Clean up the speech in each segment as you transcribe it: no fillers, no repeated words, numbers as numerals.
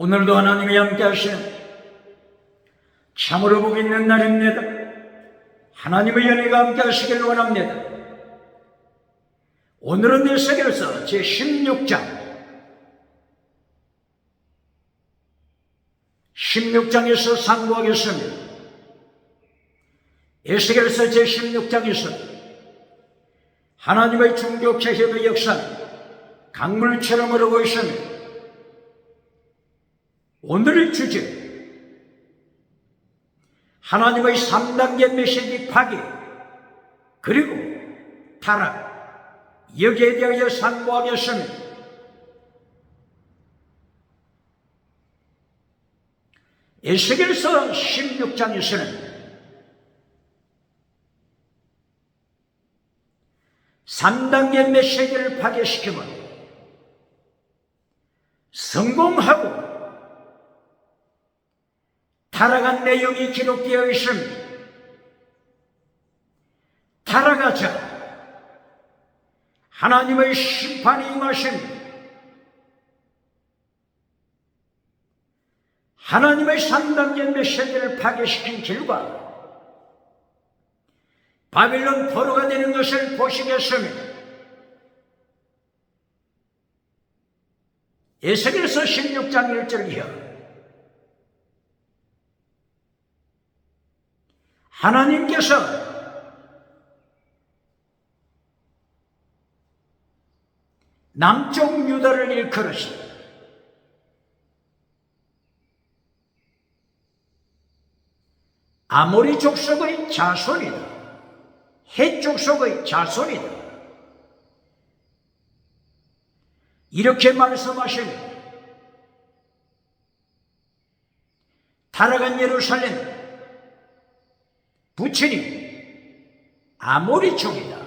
오늘도 하나님이 함께 하시는 참으로 복 있는 날입니다. 하나님의 연혜가 함께 하시기를 원합니다. 오늘은 에스겔서 제16장 16장에서 상고하겠습니다. 에스겔서 제16장에서 하나님의 중교체 협의 역사는 강물처럼 흐르고 있습니다. 오늘의 주제, 하나님의 3단계 메시지 파괴 그리고 타락, 여기에 대하여 상고하겠습니다. 에스겔서 16장에서는 3단계 메시지를 파괴시키면 성공하고 타락한 내용이 기록되어 있습니다. 타락하자 하나님의 심판이 임하십니다. 하나님의 3단계 메시지를 파괴시킨 결과 바빌론 포로가 되는 것을 보시겠습니다. 에스겔서 16장 1절 이하 하나님께서 남쪽 유다를 일컬으시고 아모리 족속의 자손이다, 헷 족속의 자손이다, 이렇게 말씀하십니다. 타락한 예루살렘 부친이 아모리 족이다.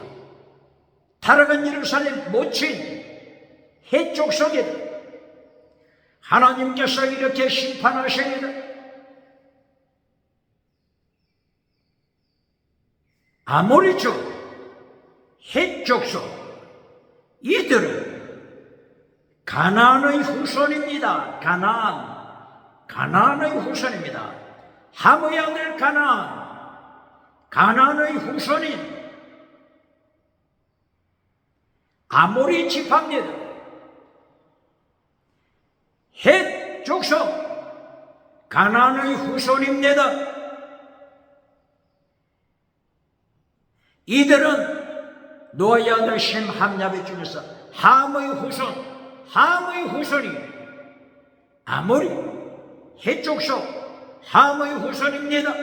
타락한 예루살렘 모친 헷 족속이다. 하나님께서 이렇게 심판하십니다. 아모리 족, 헷 족속, 이들은 가나안의 후손입니다. 가나안의 후손입니다. 함의 아들 가나안의 후손인 아모리 지파입니다. 헷 족속, 가나안의 후손입니다. 이들은 노아의 아들 셈 함야벳 중에서 함의 후손이 아모리, 헷 족속, 함의 후손입니다.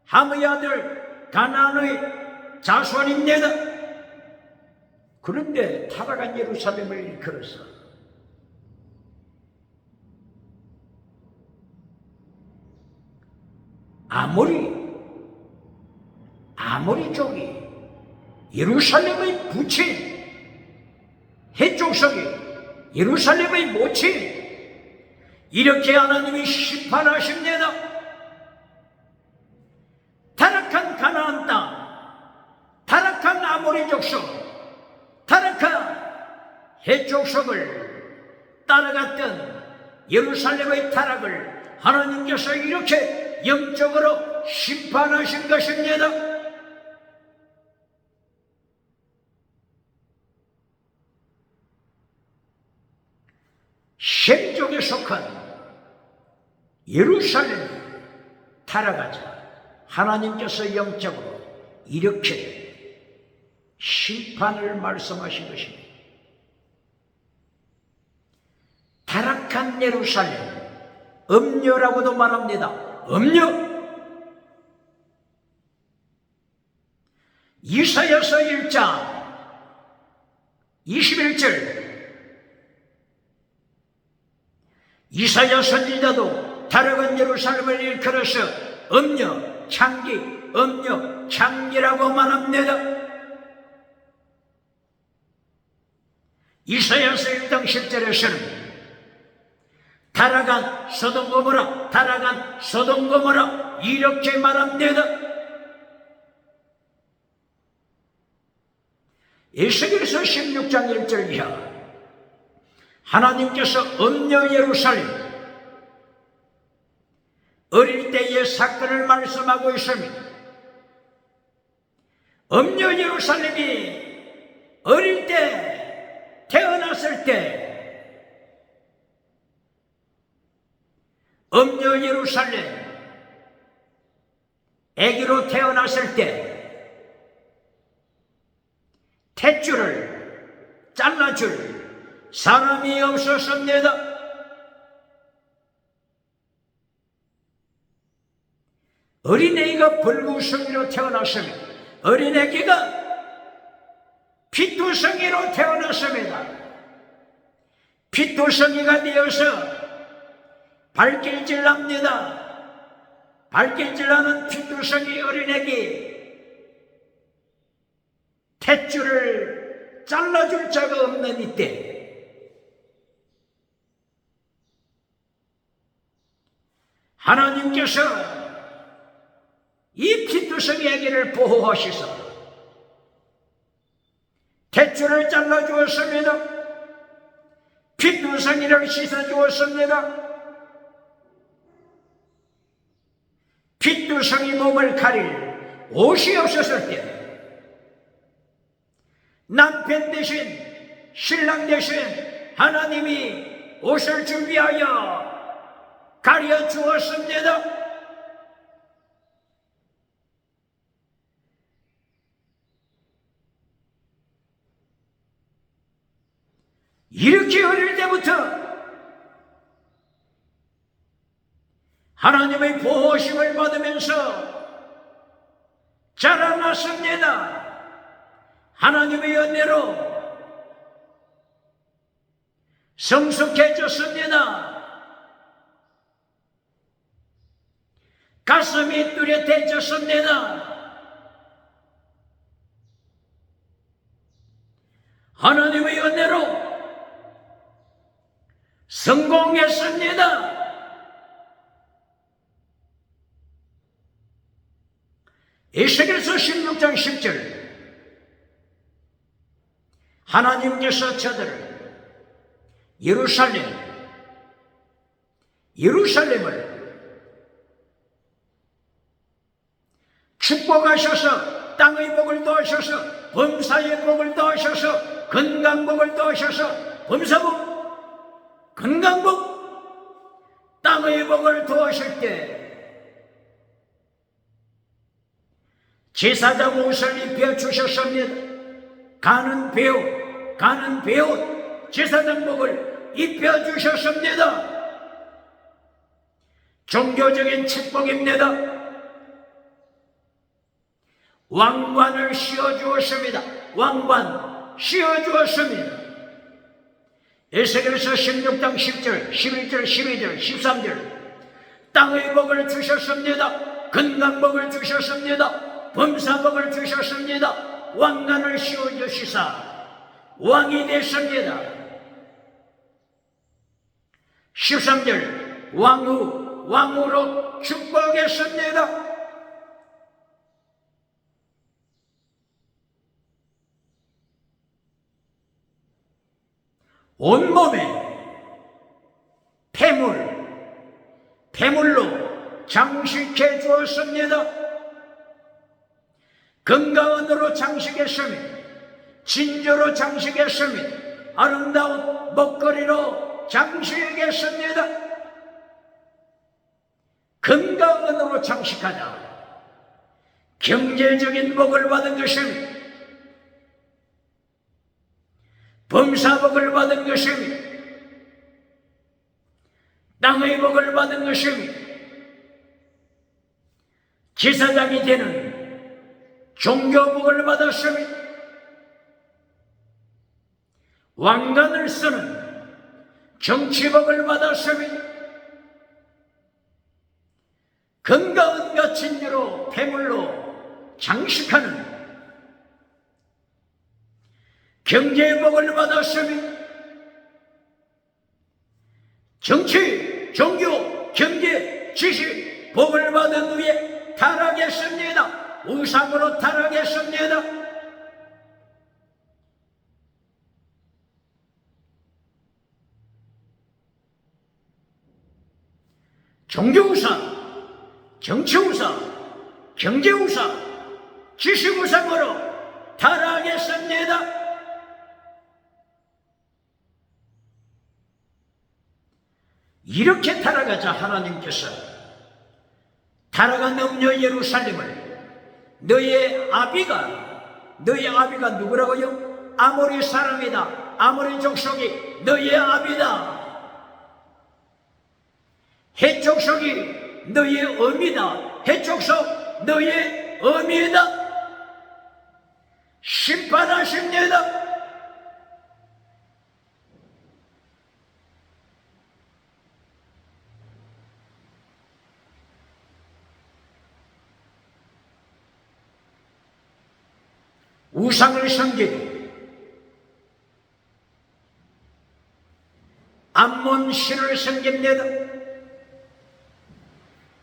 함의 아들 가나안의 자손입니다. 그런데 타락한 예루살렘을 일컬어서 아모리 쪽이 예루살렘의 부친, 헷 족속이 예루살렘의 모친, 이렇게 하나님이 심판하십니다. 타락한 가나안 땅, 타락한 아모리 족속, 타락한 헷 족속을 따라갔던 예루살렘의 타락을 하나님께서 이렇게 영적으로 심판하신 것입니다. 셈족에 속한 예루살렘이 타락하자 하나님께서 영적으로 이렇게 심판을 말씀하신 것입니다. 타락한 예루살렘, 음녀라고도 말합니다. 음녀. 이사야서 1장 21절 이사야 선지자도 타락한 예루살렘을 일컬어서 음녀, 창기라고 말합니다. 이사야서 1장 10절에서는 타락한 소돔 고모라 이렇게 말합니다. 에스겔서 16장 1절 이하 하나님께서 음녀 예루살렘 어릴 때의 사건을 말씀하고 있습니다. 음녀 예루살렘이 어릴 때 태어났을 때 음녀 예루살렘 아기로 태어났을 때 탯줄을 잘라줄 사람이 없었습니다. 어린애가 불구성이로 태어났습니다. 어린애기가 피투성이로 태어났습니다. 피투성이가 되어서 발길질납니다. 발길질하는 피투성이 어린애기 탯줄을 잘라줄 자가 없는 이때 하나님께서 이 피투성이에게를 보호하시사 탯줄을 잘라주었습니다. 피투성이를 씻어주었습니다. 피투성이 몸을 가릴 옷이 없었을 때 남편 대신 신랑 대신 하나님이 옷을 준비하여 가려 주었습니다. 이렇게 어릴 때부터 하나님의 보호심을 받으면서 자라났습니다. 하나님의 은혜로 성숙해졌습니다. 가슴이 뚜렷해졌습니다. 하나님의 은혜로 성공했습니다. 에스겔서 16장 10절 하나님께서 저들을 예루살렘을 축복하셔서 땅의 복을 더하셔서 범사의 복을 더하셔서 건강복을 더하셔서 범사복, 건강복, 땅의 복을 더하실 때 제사장 옷을 입혀 주셨습니다. 가는 배옷 제사장복을 입혀 주셨습니다. 종교적인 축복입니다. 왕관을 씌워주었습니다. 왕관 씌워주었습니다. 에스겔서 16장 10절, 11절, 12절, 13절 땅의 복을 주셨습니다. 건강복을 주셨습니다. 범사복을 주셨습니다. 왕관을 씌워주시사 왕이 됐습니다. 13절 왕으로 축복했습니다. 온몸에 폐물로 장식해 주었습니다. 건강원으로 장식했습니다. 진주로 장식했습니다. 아름다운 먹거리로 장식했습니다. 건강원으로 장식하자 경제적인 복을 받은 것입니다. 범사복을 받은 것입니다. 땅의 복을 받은 것입니다. 제사장이 되는 종교복을 받았습니다. 왕관을 쓰는 정치복을 받았습니다. 건강과 진주로 폐물로 장식하는 경제복을 받았습니다. 정치, 종교, 경제, 지식, 복을 받은 후에 타락했습니다. 우상으로 타락했습니다. 종교우사, 정치우사, 경제우사, 지식우상으로 타락했습니다. 이렇게 타락하자 하나님께서 타락한 음녀 예루살렘을 너의 아비가 누구라고요? 아모리 사람이다. 아모리 족속이 너의 아비다. 헷 족속이 너의 어미다. 헷 족속 너의 어미다. 심판하십니다. 우상을 섬기고 암몬신을 섬깁니다.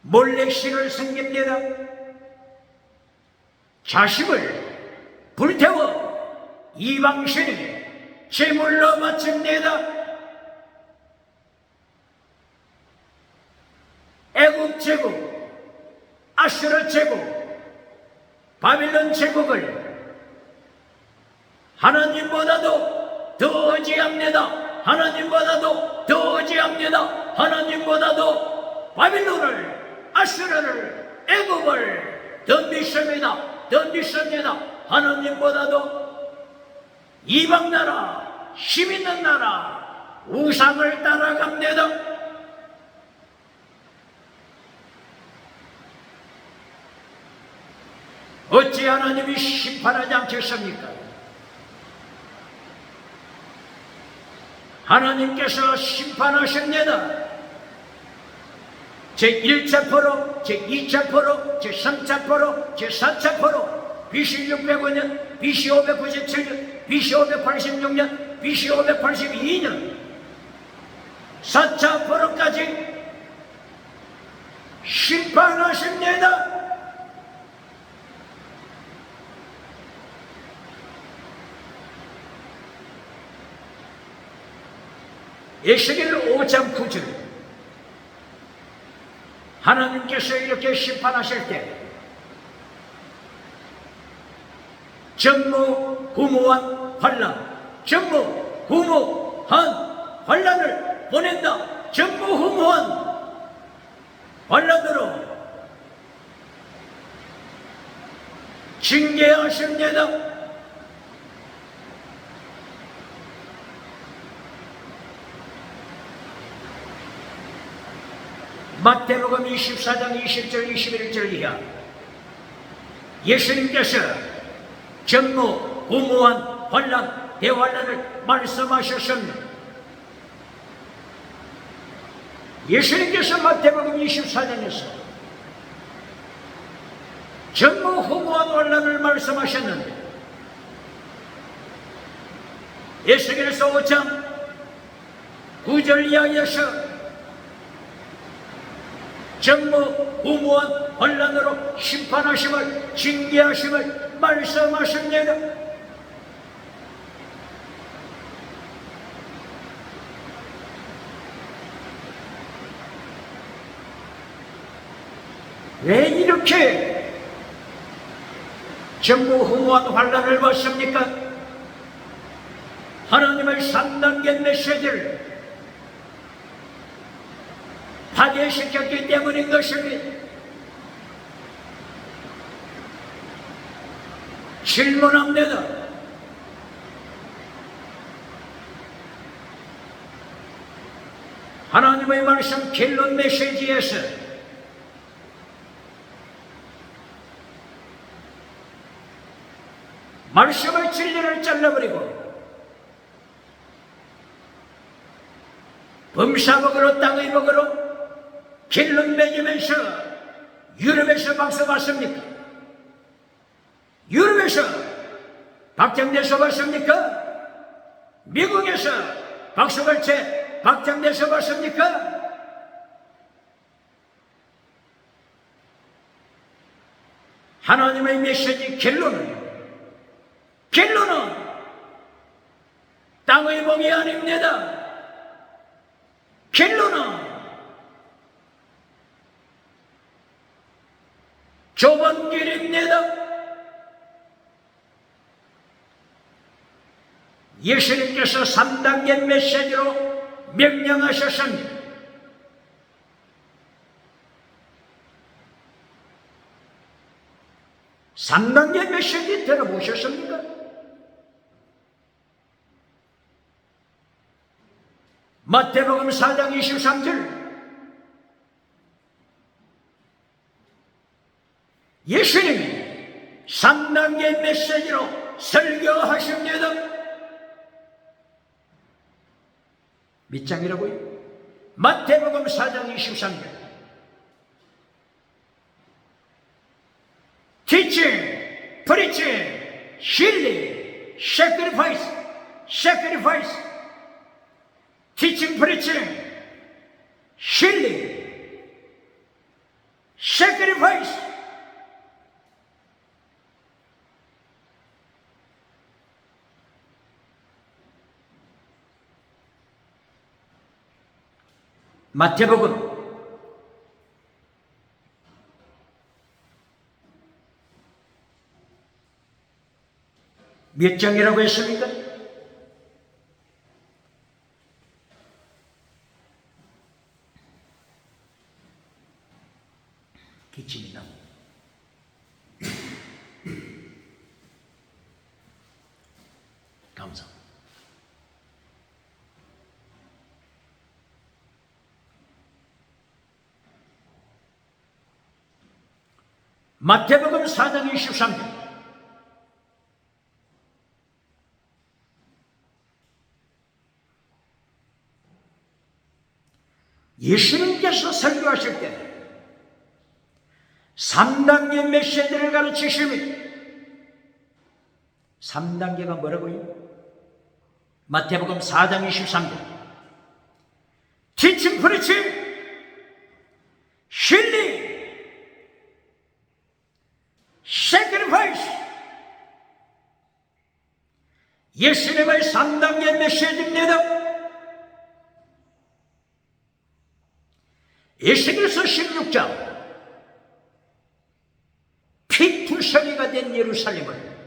몰렉신을 섬깁니다. 자식을 불태워 이방신에 제물로 바칩니다. 애굽 제국, 아수르 제국, 바빌론 제국을 하나님보다도 더 의지합니다. 하나님보다도 더 의지합니다. 하나님보다도 바빌론을, 아수르를, 애굽을 더 믿습니다. 더 믿습니다. 하나님보다도 이방 나라, 힘 있는 나라, 우상을 따라갑니다. 어찌 하나님이 심판하지 않겠습니까? 하나님께서 심판하십니다. 제1차포로, 제2차포로, 제3차포로, 제4차포로, BC 605년, BC 597년, BC 586년, BC 582년 4차포로까지 심판하십니다. 에스겔 5장 9절 하나님께서 이렇게 심판하실 때 전무후무한 환란, 전무후무한 환란을 보낸다. 전무후무한 환란으로 징계하십니다. 마태복음 24장 20절 21절 이하 예수님께서 전무후무한 환란, 대환란을 말씀하셨습니다. 예수님께서 마태복음 24장에서 전무후무한 환란을 말씀하셨는데 에스겔서 5장 9절 이하에서 전무후무한 환란으로 심판하심을, 징계하심을 말씀하십니다. 왜 이렇게 전무후무한 환란을 받습니까? 하나님의 3단계 메시지를 파괴시켰기 때문인 것입니다. 질문합니다. 하나님의 말씀 결론 메시지에서 말씀의 진리를 잘라버리고 범사복으로 땅의 복으로 결론 맺으면서 유럽에서 박수 받습니까? 유럽에서 박장대소 받습니까? 미국에서 박수갈채 박장대소 받습니까? 하나님의 메시지 결론은 땅의 복이 아닙니다. 결론은 좁은 길입니다. 예수님께서 3단계 메시지로 명령하셨습니다. 삼단계 메시지 들어보셨습니까? 마태복음 4장 23절 예수님이 3단계 메시지로 설교하십니다. 몇 장이라고요? 마태복음 4장 23절 Teaching, preaching, healing, sacrifice, sacrifice. Teaching, preaching, healing, sacrifice. 마태복음 몇 장이라고 했습니까? 기침이 나. 감사. 마태복음 4장 23절 예수님께서 설교하실 때 3단계 메시지를 가르치십니다. 3단계가 뭐라고요? 마태복음 4장 23절 Teaching, preaching, healing, sacrifice. 예수님의 3단계 메시지입니다. 에스겔서 16장 피투성이가 된 예루살렘을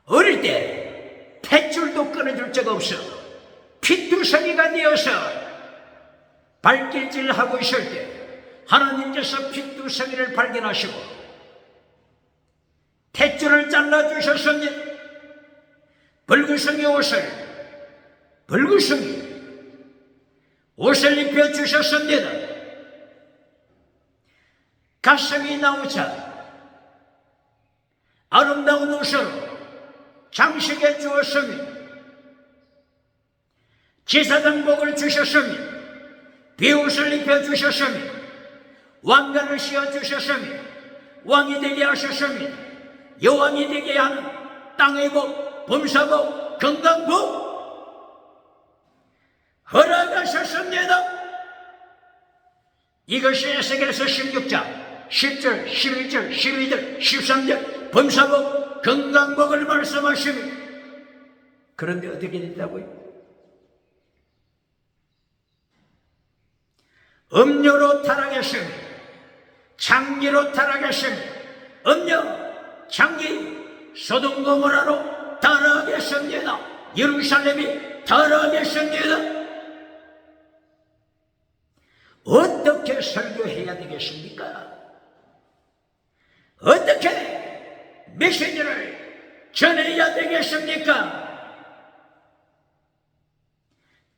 어릴 때 탯줄도 끊어줄 적 없어 피투성이가 되어서 발길질하고 있을 때 하나님께서 피투성이를 발견하시고 탯줄을 잘라주셨습니다. 붉은성이 옷을 입혀주셨습니다. 가슴이 나오자 아름다운 옷을 장식해 주었습니다. 제사장복을 주셨습니다. 비옷을 입혀주셨습니다. 왕관을 씌워주셨습니다. 왕이 되게 하셨습니다. 여왕이 되게 하는 땅의 복, 범사복, 건강복 허락하셨습니다. 이것이 에스겔서 16장 10절, 11절, 12절, 13절 범사복, 건강복을 말씀하십니다. 그런데 어떻게 됐다고요? 음료로 타락했습니다. 장기로 타락했습니다. 음료, 장기, 소돔 고모라로 타락했습니다. 예루살렘이 타락했습니다. 어떻게 설교해야 되겠습니까? 어떻게 메시지를 전해야 되겠습니까?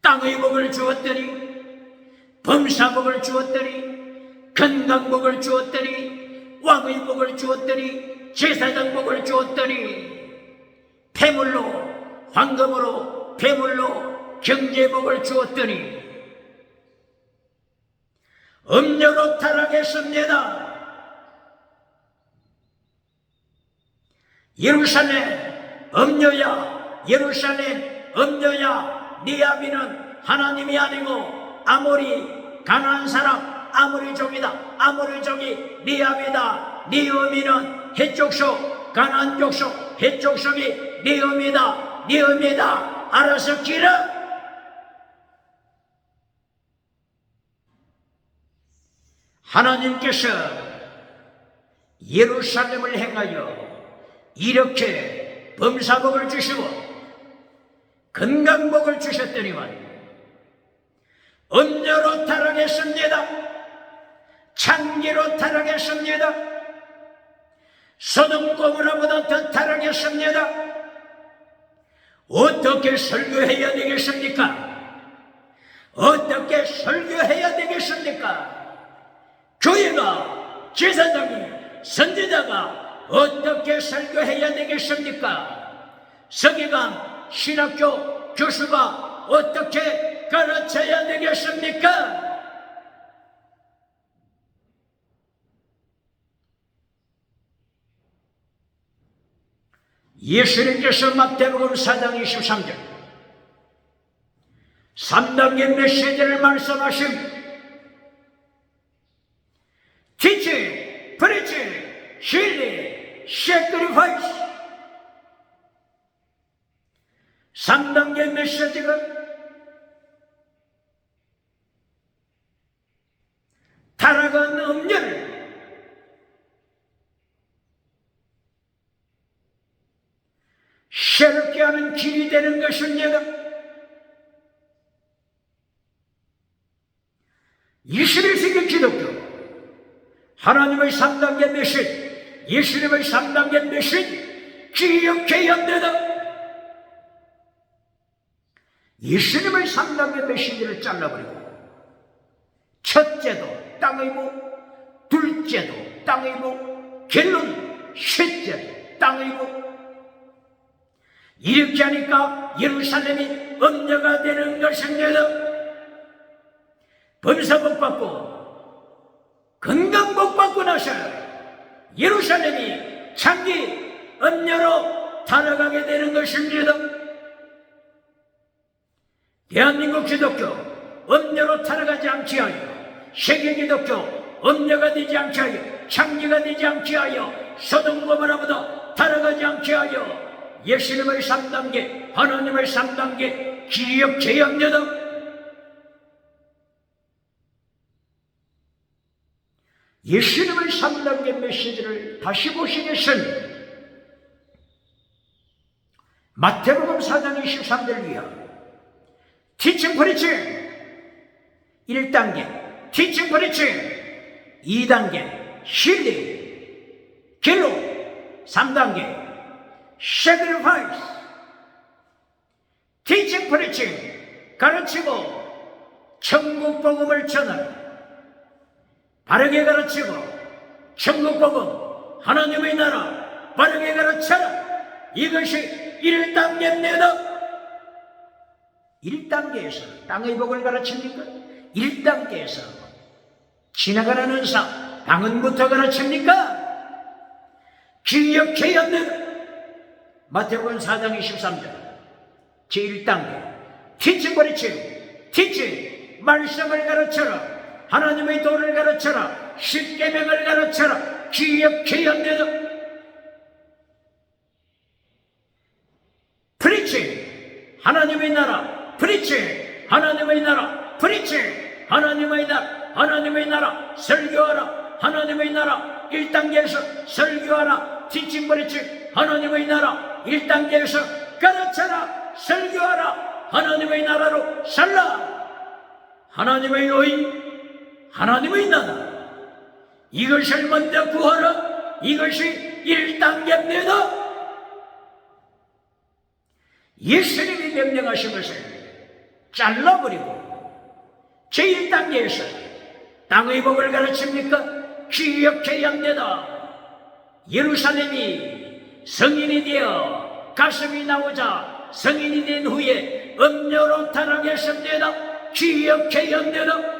땅의 복을 주었더니 범사복을 주었더니 건강복을 주었더니 왕의 복을 주었더니 제사장복을 주었더니 폐물로 황금으로 폐물로 경제복을 주었더니 음료로 타락했습니다. 예루살렘 음료야, 예루살렘 음료야. 네 아비는 하나님이 아니고 아모리, 가나안 사람 아모리족이다. 아모리족이 네 아비다. 네 어미는 해족속, 가나안 족속, 해족속이 네 어미다. 네 어미다. 알아서 기르. 하나님께서 예루살렘을 행하여 이렇게 범사복을 주시고 건강복을 주셨더니만 음녀로 타락했습니다. 창기로 타락했습니다. 소돔 고모라보다 더 타락했습니다. 어떻게 설교해야 되겠습니까? 어떻게 설교해야 되겠습니까? 교회가, 제사장이, 선지자가 어떻게 설교해야 되겠습니까? 서기관, 신학교 교수가 어떻게 가르쳐야 되겠습니까? 예수님께서 마태복음 4장 23절 3단계 메시지를 말씀하신 Teaching, Preaching, Healing, Sacrifice 3단계 메시지가 타락한 음녀를 새롭게 하는 길이 되는 것입니다. 21세기 기독교 하나님의 3단계 메시지, 예수님의 3단계 메시지 기억해야 합니다. 예수님의 3단계 메시지를 잘라버리고 첫째도 땅의 복, 둘째도 땅의 복, 결론 셋째도 땅의 복. 이렇게 하니까 예루살렘이 음녀가 되는 것입니다. 범사복 받고 건강복 받고 나서 예루살렘이 장기 음녀로 타락하게 되는 것입니다. 대한민국 기독교 음녀로 타락하지 않게 하여, 세계 기독교 음녀가 되지 않게 하여, 창기가 되지 않게 하여, 소돔 고모라보다 타락하지 않게 하여 예수님의 3단계, 하나님의 3단계 기억해야 합니다. 예수님의 3단계 메시지를 다시 보시겠습니다. 마태복음 4장 23절 이하 Teaching, Preaching 1단계 Teaching, Preaching 2단계 Healing, 결론 3단계 Sacrifice Teaching, Preaching 가르치고 천국 복음을 전하라. 바르게 가르치고 천국 복음 하나님의 나라 바르게 가르쳐라. 이것이 1단계입니다. 1단계에서 땅의 복을 가르칩니까? 1단계에서 지나가는 은사 방언부터 가르칩니까? 기억해야 합니다. 마태복음 4장 23절 제1단계 Teaching, Preaching, Teaching 말씀을 가르쳐라. 하나님의 도를 가르쳐라. 십계명을 가르쳐라. 기억해야 합니다. Preaching 하나님의 나라, Preaching 하나님의 나라, Preaching 하나님의 나라, 하나님의 나라 설교하라. 하나님의 나라 1단계에서 설교하라. Teaching, Preaching 하나님의 나라 1단계에서 가르쳐라. 설교하라. 하나님의 나라로 살라. 하나님의 노인 하나님의 나라 이것을 먼저 구하라. 이것이 1단계입니다. 예수님이 명령하신 것을 잘라버리고 제1단계에서 땅의 복을 가르칩니까? 기억해야 합니다. 예루살렘이 성인이 되어 가슴이 나오자 성인이 된 후에 음녀로 타락했습니다. 기억해야 합니다.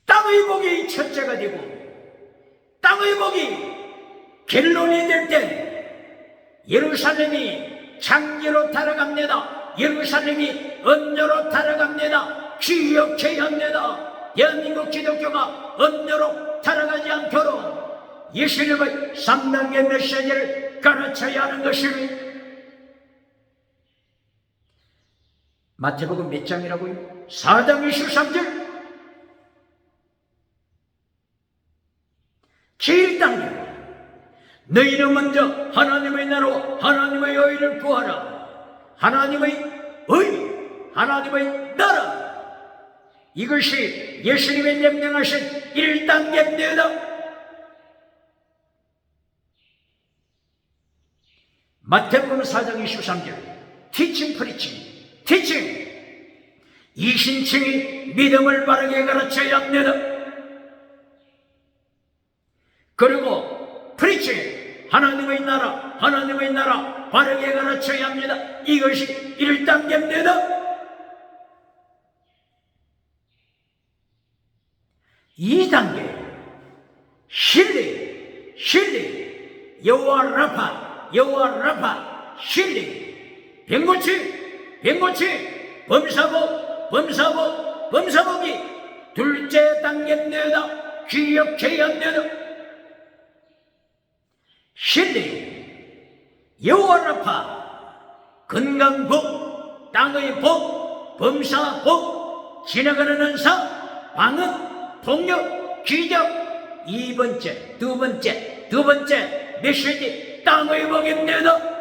땅의 복이 첫째가 되고 땅의 복이 결론이 될 때 예루살렘이 창기로 타락합니다. 예루살렘이 음녀로 타락합니다. 기억해야 합니다. 대한민국 기독교가 음녀로 타락하지 않도록 예수님의 3단계 메시지를 가르쳐야 하는 것입니다. 마태복음 몇 장이라고요? 4장 23절. 제1단계. 너희는 먼저 하나님의 나라와 하나님의 의를 구하라. 하나님의 의, 하나님의 나라. 이것이 예수님의 명령하신 1단계입니다. 마태복음 4장 23절. 티칭 프리칭. 티칭. 이신층이 믿음을 바르게 가르쳐야 합니다. 그리고 프리칭. 하나님의 나라 바르게 가르쳐야 합니다. 이것이 1단계입니다. 2단계. 신뢰. 여호와 라파, 신뢰. 병고치, 범사복이 둘째 단계입니다. 기억해야 합니다. 신뢰, 여호와 라파, 건강복, 땅의 복, 범사복, 지나가는 은사, 방언, 통역, 기적. 두 번째 메시지, 땅의 복입니다.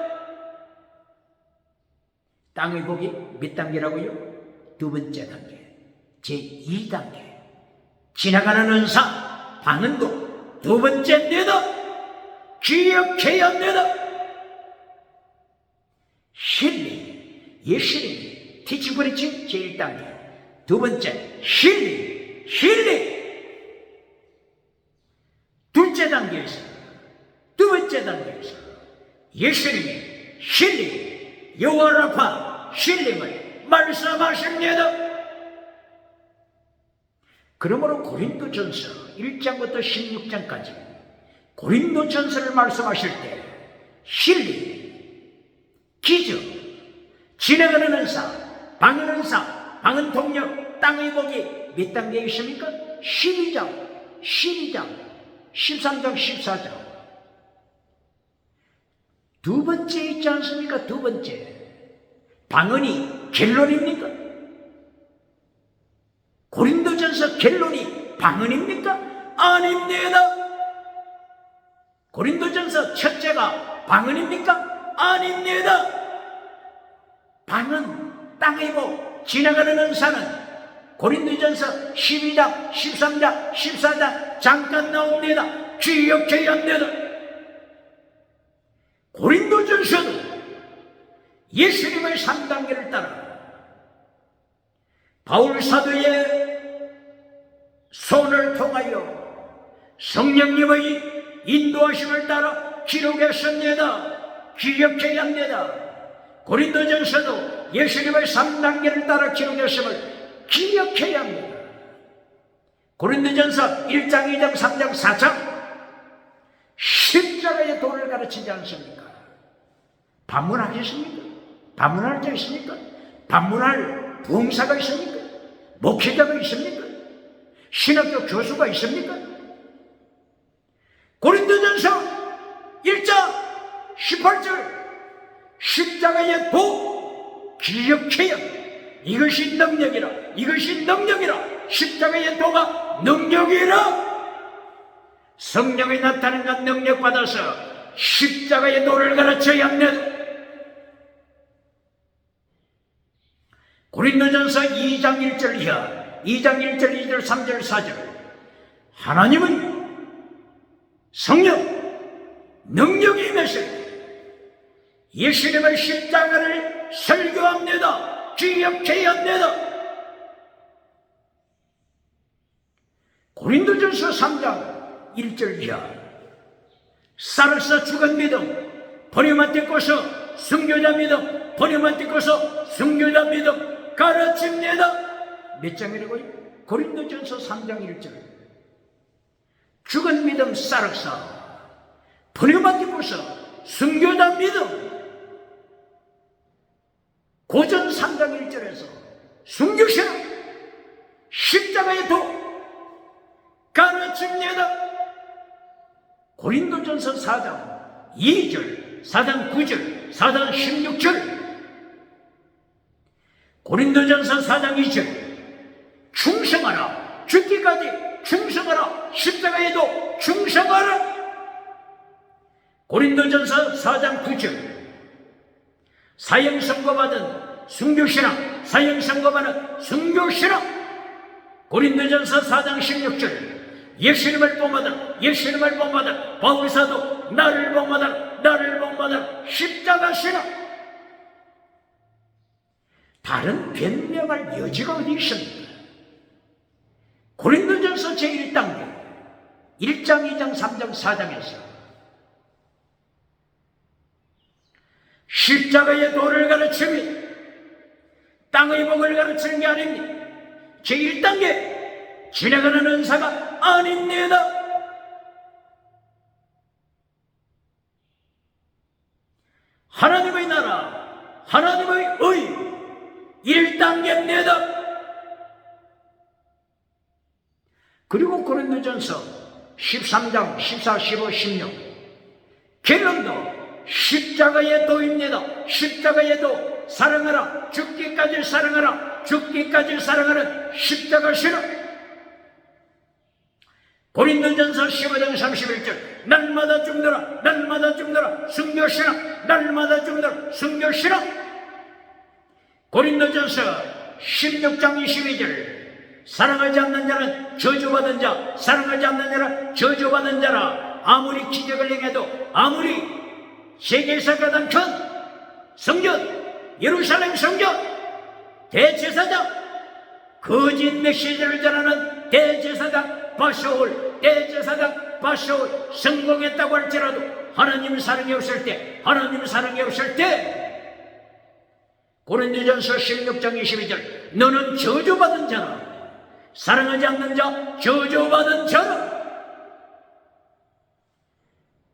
땅의 복이 몇 단계라고요? 두 번째 단계, 제2단계. 지나가는 은사, 방언도 두 번째입니다. 기억해야 합니다. 예수님, 티칭 프리칭 제1단계. 두 번째, 신뢰. 두 번째 단계에서 예수님이 신뢰, 여호와 라파, 신뢰를 말씀하십니다. 그러므로 고린도전서 1장부터 16장까지 고린도전서를 말씀하실 때 신뢰, 기적, 지나가는 은사, 방언 통역, 땅의 복이 몇 단계에 있습니까? 12장, 13장, 14장. 두 번째 있지 않습니까? 두 번째. 방언이 결론입니까? 고린도전서 결론이 방언입니까? 아닙니다. 고린도전서 첫째가 방언입니까? 아닙니다. 방언, 땅의 복, 지나가는 은사는 고린도전서 12장, 13장, 14장 잠깐 나옵니다. 기억해야 합니다. 고린도전서도 예수님의 3단계를 따라 바울 사도의 손을 통하여 성령님의 인도하심을 따라 기록했습니다. 기억해야 합니다. 고린도전서도 예수님의 3단계를 따라 기록했음을 기억해야 합니다. 고린도전서 1장, 2장, 3장, 4장 십자가의 도를 가르치지 않습니까? 반문하겠습니까? 반문할 자 있습니까? 반문할 부흥사가 있습니까? 목회자가 있습니까? 신학교 교수가 있습니까? 고린도전서 1장 18절 십자가의 도 기억해야 합니다. 이것이 능력이라 십자가의 도가 능력이라. 성령이 나타난 것 능력 받아서 십자가의 도를 가르쳐야 합니다. 고린도전서 2장 1절 이하 2장 1절 2절 3절 4절 하나님은 성령 능력이 임하실 예수님의 십자가를 설교합니다. 기억해야 합니다. 고린도전서 3장 1절 이하 쌀에서 죽은 믿음 버림만 뜯고서 순교자 믿음 버림만 뜯고서 순교자 믿음 가르칩니다. 몇 장이라고요? 고린도전서 3장 1절 죽은 믿음 쌀에서 버림만 뜯고서 순교자 믿음 고전 3장 1절에서 순교자 십자가의 도 가르칩니다. 고린도전서 4장 2절, 4장 9절, 4장 16절 고린도전서 4장 2절 충성하라, 죽기까지 충성하라, 십자가에도 충성하라. 고린도전서 4장 9절 사형 선고받은 순교신앙, 사형 선고받은 순교신앙. 고린도전서 4장 16절 예수님을 본받아, 예수님을 본받아, 바울사도 나를 본받아, 나를 본받아, 십자가 신앙. 다른 변명할 여지가 어디 있습니까? 고린도전서 제1단계 1장, 2장, 3장, 4장에서 십자가의 도를 가르치며 땅의 복을 가르치는 게 아닙니다. 제1단계 지나가는 은사가 아닙니다. 하나님의 나라, 하나님의 의 1단계입니다. 그리고 고린도전서 13장 14, 15, 16 결론도 십자가의 도입니다. 십자가의 도, 사랑하라, 죽기까지 사랑하라, 죽기까지 사랑하는 십자가 신앙. 고린도전서 15장 31절 날마다 죽노라, 날마다 죽노라, 순교 신앙, 날마다 죽노라, 순교 신앙. 고린도전서 16장 22절 사랑하지 않는 자는 저주받은 자, 사랑하지 않는 자는 저주받은 자라. 아무리 기적을 행해도, 아무리 세계에서 가장 큰 성전, 예루살렘 성전, 대제사장, 거짓 메시지를 전하는 대제사장 바샤올, 대제사장 바샤올 성공했다고 할지라도 하나님 사랑이 없을 때, 하나님 사랑이 없을 때 고린도전서 16장 22절 너는 저주받은 자라, 사랑하지 않는 자, 저주받은 자라.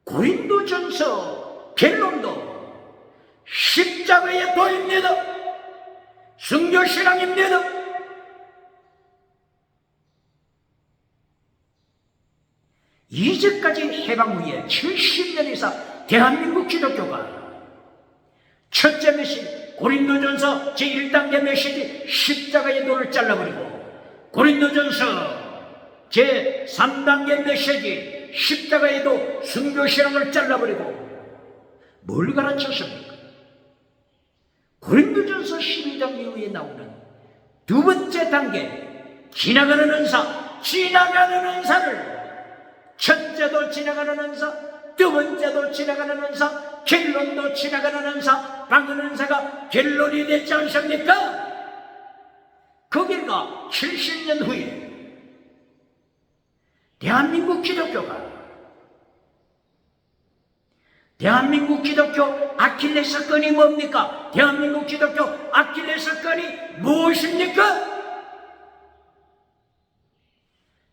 고린도전서 결론도 십자가의 도입니다. 순교신앙입니다. 이제까지 해방 후에 70년 이상 대한민국 기독교가 첫째 메시지 고린도전서 제1단계 메시지 십자가의 도를 잘라버리고, 고린도전서 제3단계 메시지 십자가의 도 순교신앙을 잘라버리고 뭘 가르쳤습니까? 고린도전서 12장 이후에 나오는 두 번째 단계 지나가는 은사, 지나가는 은사를 첫째도 지나가는 은사, 두 번째도 지나가는 은사, 결론도 지나가는 은사, 방은 은사가 결론이 되지 않습니까? 그 결과 70년 후에 대한민국 기독교 아킬레스건이 뭡니까? 대한민국 기독교 아킬레스건이 무엇입니까?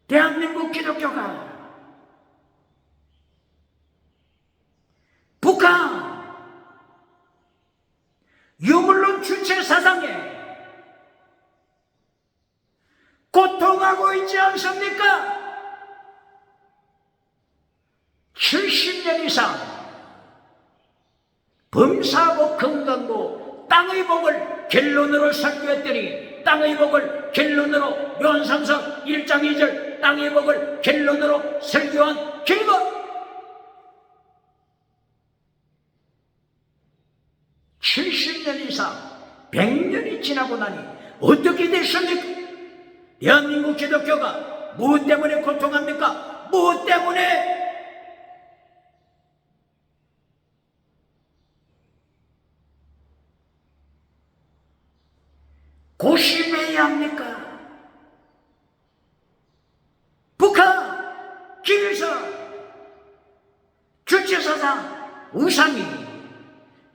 대한민국 기독교가 북한 유물론 주체 사상에 고통하고 있지 않습니까? 70년 이상 범사고 건강고 땅의 복을 결론으로 설교했더니, 땅의 복을 결론으로 요한삼서 1장 2절 땅의 복을 결론으로 설교한 결과 70년 이상 100년이 지나고 나니 어떻게 됐습니까? 대한민국 기독교가 무엇 때문에 고통합니까? 무엇 때문에? 고심해야 합니까? 북한, 김일성, 주체사상 우상이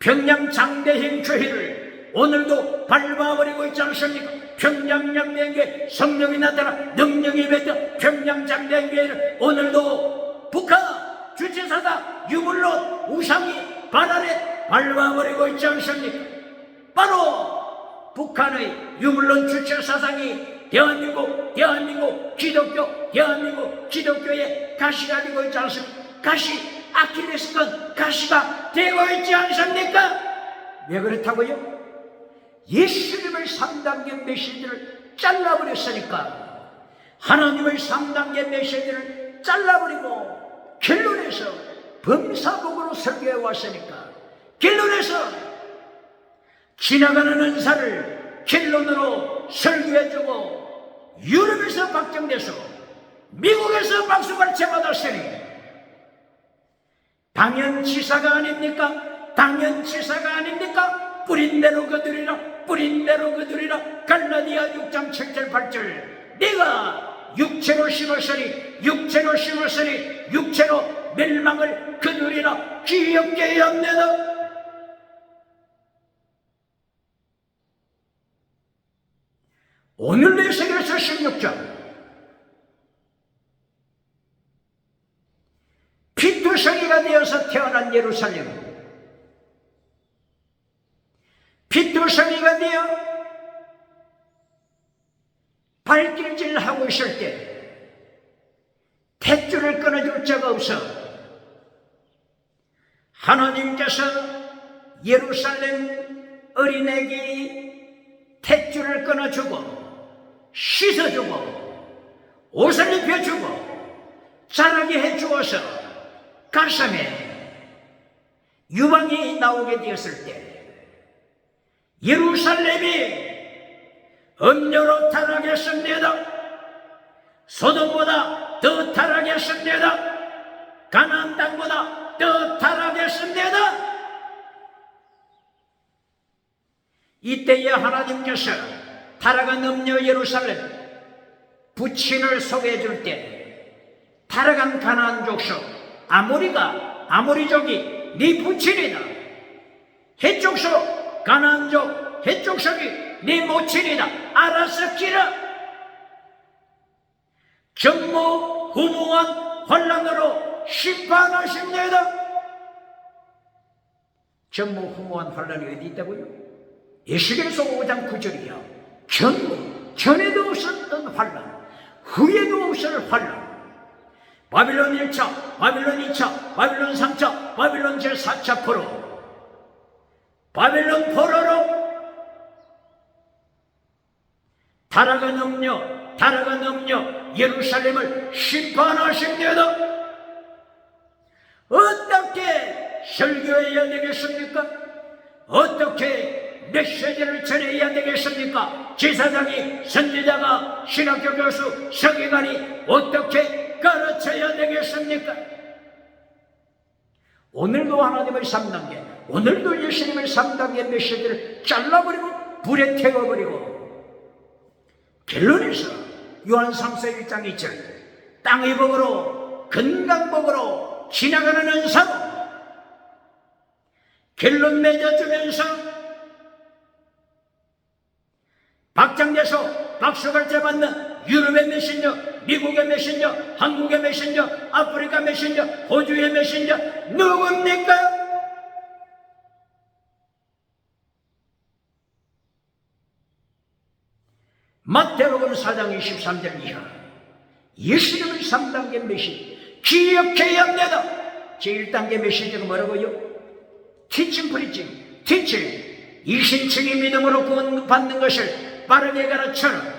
평양 장대행 교회를 오늘도 밟아버리고 있지 않습니까? 평양 장대행교회 성령이 나타나 능력이 뱉어 평양 장대행교회를 오늘도 북한 주체사상 유물론 우상이 발 아래 밟아버리고 있지 않습니까? 바로 북한의 유물론 주체 사상이 대한민국 기독교의 가시가 되고 있지 않습니까? 가시, 아킬레스건 가시가 되고 있지 않습니까? 왜 그렇다고요? 예수님의 3단계 메시지를 잘라버렸으니까 하나님의 3단계 메시지를 잘라버리고 결론에서 범사복으로 설교해 왔으니까 결론에서 지나가는 은사를 결론으로 설교해주고 유럽에서 박정돼서 미국에서 박수갈채 받았으니 당연치사가 아닙니까? 당연치사가 아닙니까? 뿌린 대로 거두리라, 뿌린 대로 거두리라. 갈라디아 6장 7절 8절. 내가 육체로 심었으니 육체로 심었으니 육체로 멸망을 거두리라. 기억게 합니다. 오늘 에스겔서 16장 피투성이가 되어서 태어난 예루살렘, 피투성이가 되어 발길질하고 있을 때 탯줄을 끊어줄 자가 없어 하나님께서 예루살렘 어린애기 탯줄을 끊어주고 씻어주고 옷을 입혀주고 자라게 해주어서 가슴에 유방이 나오게 되었을 때 예루살렘이 음료로 타락했습니다. 소돔보다 더 타락했습니다. 가나안 땅보다 더 타락했습니다. 이때에 하나님께서 타락한 음녀 예루살렘 부친을 소개해 줄 때 타락한 가나안 족속 아모리족이 네 부친이다. 헷족속 가나안족 헷족속이 네 모친이다. 알아서 기라. 전무후무한 환란으로 심판하십니다. 전무후무한 환란이 어디 있다고요? 에스겔서 5장 9절이야. 전에도 없었던 환란, 후에도 없을 환란. 바빌론 1차, 바빌론 2차, 바빌론 3차, 바빌론 제4차 포로, 바빌론 포로로 타락한 음녀 예루살렘을 심판하십니다. 어떻게 설교해야 되겠습니까? 어떻게 메시지를 전해야 되겠습니까? 제사장이, 선지자가, 신학교 교수, 서기관이 어떻게 가르쳐야 되겠습니까? 오늘도 하나님의 3단계, 오늘도 예수님의 3단계 메시지를 잘라버리고 불에 태워버리고 결론에서 요한 3서 1장 2절 땅의 복으로 건강복으로 지나가는 은사로 결론 맺어주면서 박장돼서 박수갈채 받는 유럽의 메신저, 미국의 메신저, 한국의 메신저, 아프리카 메신저, 호주의 메신저 누굽니까? 마태복음 4장 23절 이하 예수님의 3단계 메시지 기억해야 합니다. 제1단계 메시지가 뭐라고요? 티칭 프리칭, 티칭 이신층의 믿음으로 구원받는 것을 빠르게 가르쳐라.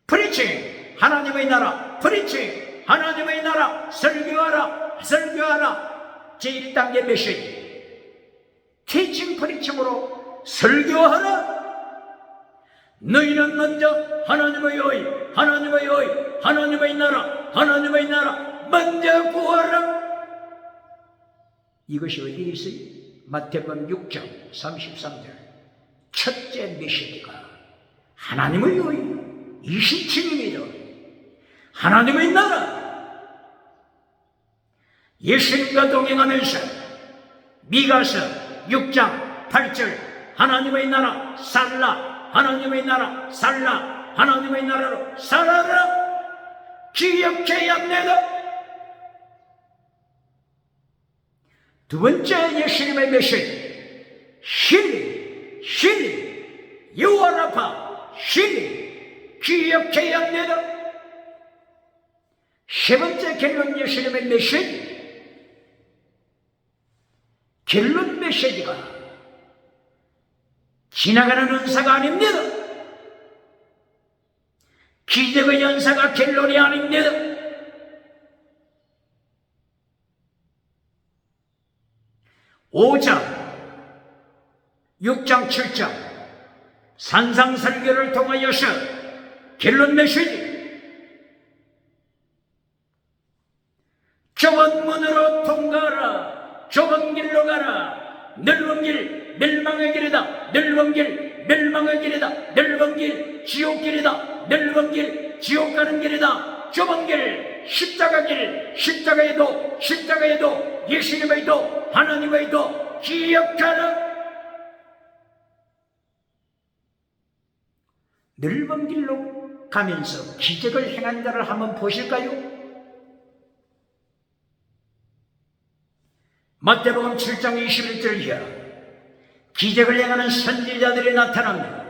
프리칭 하나님의 나라, 프리칭 하나님의 나라, 설교하라, 설교하라. 제1단계 메시지 티칭 프리칭으로 설교하라. 너희는 먼저 하나님의 의, 하나님의 의, 하나님의 나라, 하나님의 나라 먼저 구하라. 이것이 어디에 있어요? 마태복음 6장 33절 첫째 메시지가 하나님의 의, 이신층입니다. 하나님의 나라. 예수님과 동행하면서 미가서 6장 8절 하나님의 나라 살라, 하나님의 나라 살라, 하나님의 나라로 살아라. 기억해야 합니다. 두 번째 예수님의 메시지 힐링 유아라파 힐링 기억해야 합니다. 세 번째 결론 예수님의 메시지 결론 메시지가 지나가는 은사가 아닙니다. 기적의 연사가 갤론이 아닙니다. 5장, 6장, 7장 산상설교를 통하여서 갤론 메시지, 좁은 문으로 통과하라, 좁은 길로 가라, 넓은 길 멸망의 길이다, 넓은 길 멸망의 길이다, 넓은 길 지옥길이다, 넓은 길 지옥 가는 길이다, 좁은 길 십자가 길, 십자가의 도, 십자가의 도, 예수님의 도, 하나님의 도 기억하라. 넓은 길로 가면서 기적을 행한 자를 한번 보실까요? 마태복음 7장 21절 이하 기적을 행하는 선지자들이 나타납니다.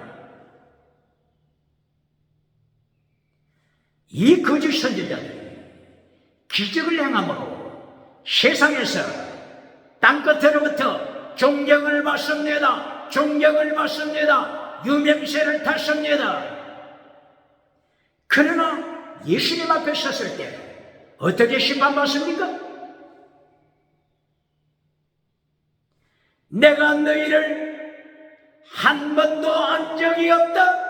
이 거짓 선지자들이 기적을 행함으로 세상에서 땅끝으로부터 존경을 받습니다. 존경을 받습니다. 유명세를 탔습니다. 그러나 예수님 앞에 섰을 때 어떻게 심판받습니까? 내가 너희를 한 번도 안 적이 없다.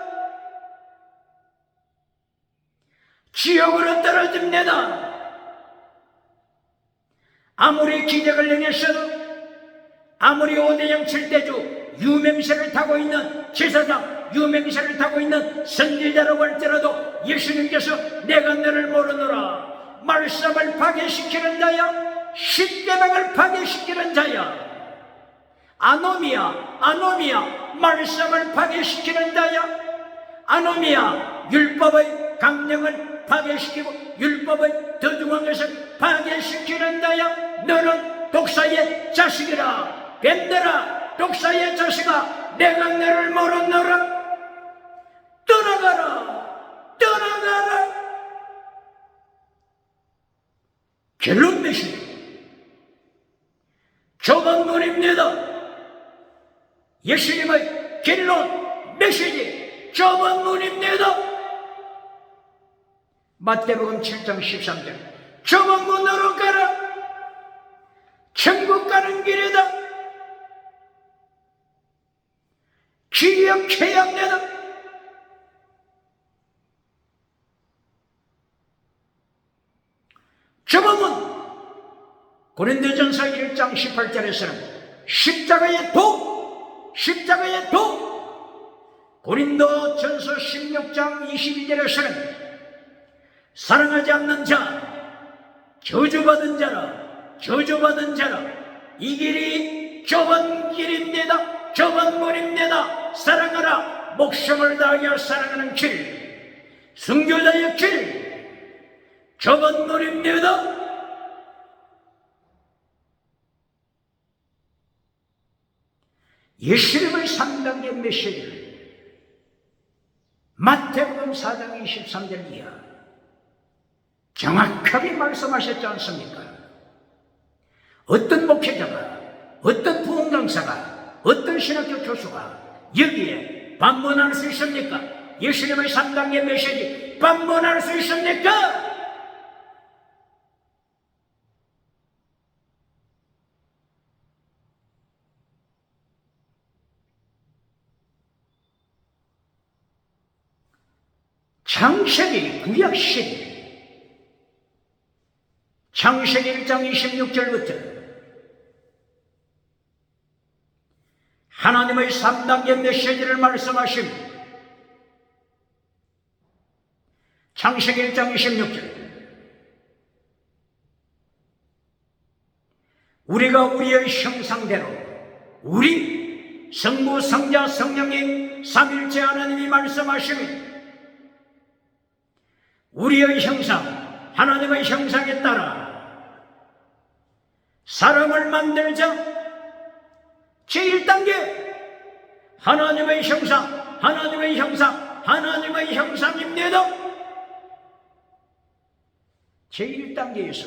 지옥으로 떨어집니다. 아무리 기적을 행했어도, 아무리 5대영 7대주 유명세를 타고 있는 제사장, 유명세를 타고 있는 선지자라고 할지라도 예수님께서 내가 너를 모르노라, 말씀을 파괴시키는 자야, 십계명을 파괴시키는 자야, 아노미야, 아노미야, 말씀을 파괴시키는 자야, 아노미야, 율법의 강령을 파괴시키고 율법의 더중한 것을 파괴시키는 자야, 너는 독사의 자식이라. 뱀들아, 독사의 자식아, 내가 너를 모르노라. 떠나가라, 떠나가라. 갤론 메시지, 좁은 문입니다. 예수님의 갤론 메시지, 좁은 문입니다. 마태복음 7장 13절 좁은 문으로 가라. 천국 가는 길이다. 기억해야 합니다. 좁은 문, 고린도전서 1장 18절에서는 십자가의 도, 십자가의 도, 고린도전서 16장 22절에서는 사랑하지 않는 자, 저주받은 자라, 저주받은 자라. 이 길이 좁은 길입니다. 좁은 문입니다. 사랑하라. 목숨을 다하여 사랑하는 길, 순교자의 길, 좁은 문입니다. 예수님의 3단계 메시지를 마태복음 4장 23절 이하 정확하게 말씀하셨지 않습니까? 어떤 목회자가, 어떤 부흥 강사가, 어떤 신학교 교수가 여기에 반문할 수 있습니까? 예수님의 3단계 메시지 반문할 수 있습니까? 창세기 구약 시대, 창세기 1장 26절부터 하나님의 3단계 메시지를 말씀하십니다. 창세기 1장 26절 우리가 우리의 형상대로, 우리 성부, 성자, 성령의 삼일체 하나님이 말씀하십니다. 우리의 형상, 하나님의 형상에 따라 사람을 만들자. 제1단계 하나님의 형상, 하나님의 형상, 하나님의 형상입니다. 제1단계에서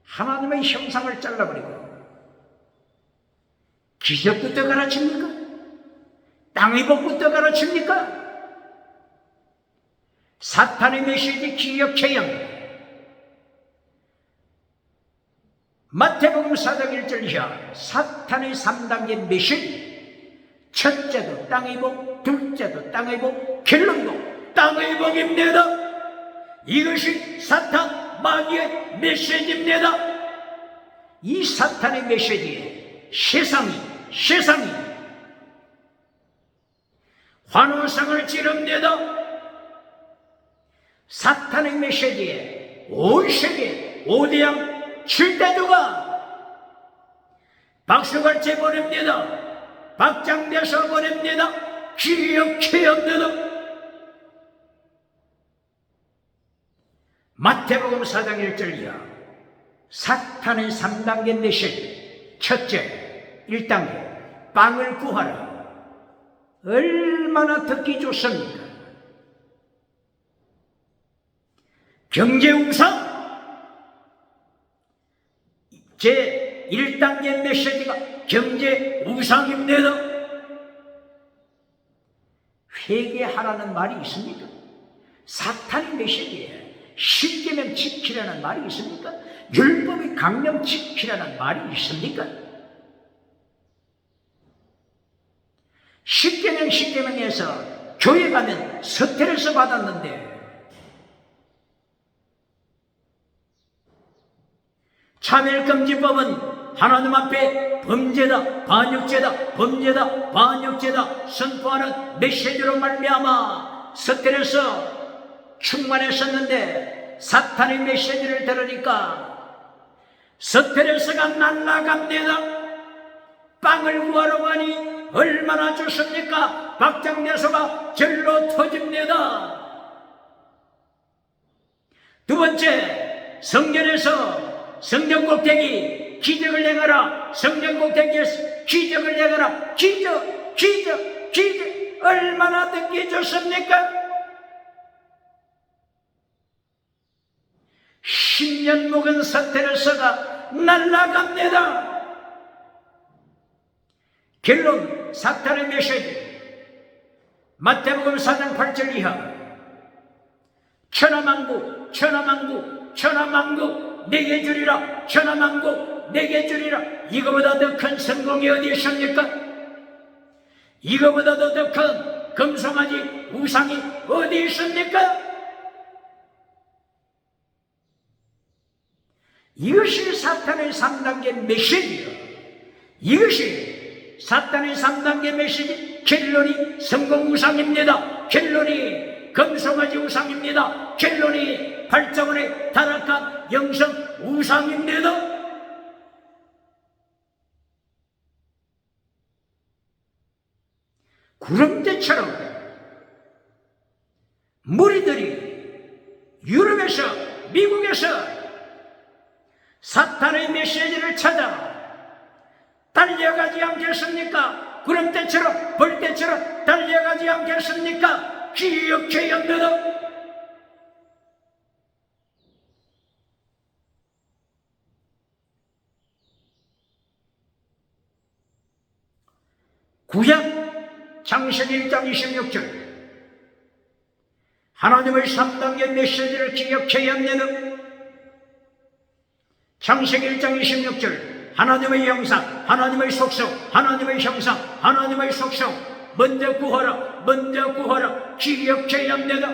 하나님의 형상을 잘라버리고 기적부터 가르칩니까? 땅의 복부터 가르칩니까? 사탄의 메시지 기억해야 합니다. 마태복음 4장 1절 이하 사탄의 3단계 메시지, 첫째도 땅의 복, 둘째도 땅의 복, 결론도 땅의 복입니다. 이것이 사탄 마귀의 메시지입니다. 이 사탄의 메시지에 세상이 환호성을 지릅니다. 사탄의 메시지에 온 세계 5대양 7대주가 박수갈채 보냅니다. 박장대소 보냅니다. 기억해야 합니다. 마태복음 4장 1절 이하 사탄의 3단계 메시지, 첫째 1단계 빵을 구하라. 얼마나 듣기 좋습니까? 경제 우상, 제 1단계 메시지가 경제 우상입니다. 회개하라는 말이 있습니까? 사탄의 메시지에 십계명 지키라는 말이 있습니까? 율법의 강령 지키라는 말이 있습니까? 십계명에서 교회 가면 스트레스 받았는데 차별금지법은 하나님 앞에 범죄다, 반역죄다, 범죄다, 반역죄다 선포하는 메시지로 말미암아 스트레스 충만했었는데 사탄의 메시지를 들으니까 스트레스가 날아갑니다. 빵을 구하러 가니 얼마나 좋습니까? 박장대소가 절로 터집니다. 두 번째, 성전에서 성전 꼭대기 기적을 행하라. 성전 꼭대기에서 기적을 행하라. 기적 얼마나 듣기 좋습니까? 10년 묵은 스트레스가 날아갑니다. 결론, 사탄의 메시지 마태복음 4장 8절 이하 천하만국 내게 주리라. 천하만국 내게 주리라. 이거보다 더 큰 성공이 어디 있습니까? 이거보다 더 큰 금송아지 우상이 어디 있습니까? 이것이 사탄의 3단계 메시지요. 이것이 사탄의 3단계 메시지. 결론이 성공 우상입니다. 결론이 금송아지 우상입니다. 결론이 발자국에 타락한 영성 우상입니다. 구름대처럼 무리들이 유럽에서 미국에서 사탄의 메시지를 찾아 달려가지 않겠습니까? 구름대처럼 벌떼처럼 달려가지 않겠습니까? 기억해야 합니다. 구약 창세기 1장 26절 하나님의 3단계 메시지를 기억해야 합니다. 창세기 1장 26절 하나님의 형상, 하나님의 속성, 하나님의 형상, 하나님의 속성 먼저 구하라 기억해야 합니다.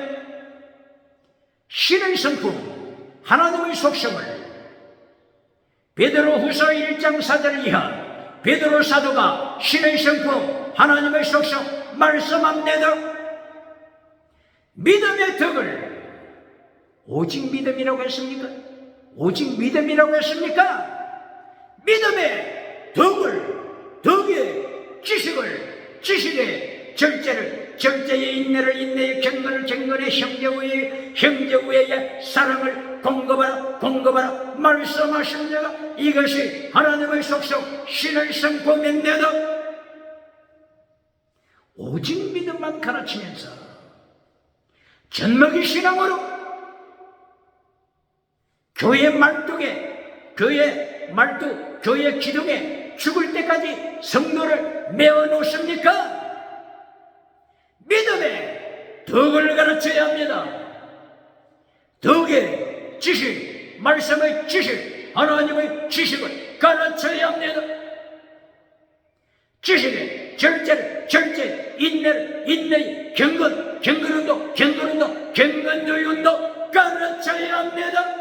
신의 성품, 하나님의 속성을 베드로후서 1장 4절 이하 베드로 사도가 신의 성품, 하나님의 속성 말씀합니다. 믿음의 덕을 오직 믿음이라고 했습니까? 오직 믿음이라고 했습니까? 믿음의 덕의 지식의 절제의 인내를 인내의 경건의 형제 우애의 사랑을 공급하라 말씀하십니다. 이것이 하나님의 속성 신의 성품입니다. 오직 믿음만 가르치면서 젖먹이 신앙으로 교회 말뚝에 교회 기둥에 죽을 때까지 성도를 메어 놓습니까? 덕을 가르쳐야 합니다. 덕의 지식, 말씀의 지식, 하나님의 지식을 가르쳐야 합니다. 지식의 절제, 인내, 경건운동, 경건교육도 가르쳐야 합니다.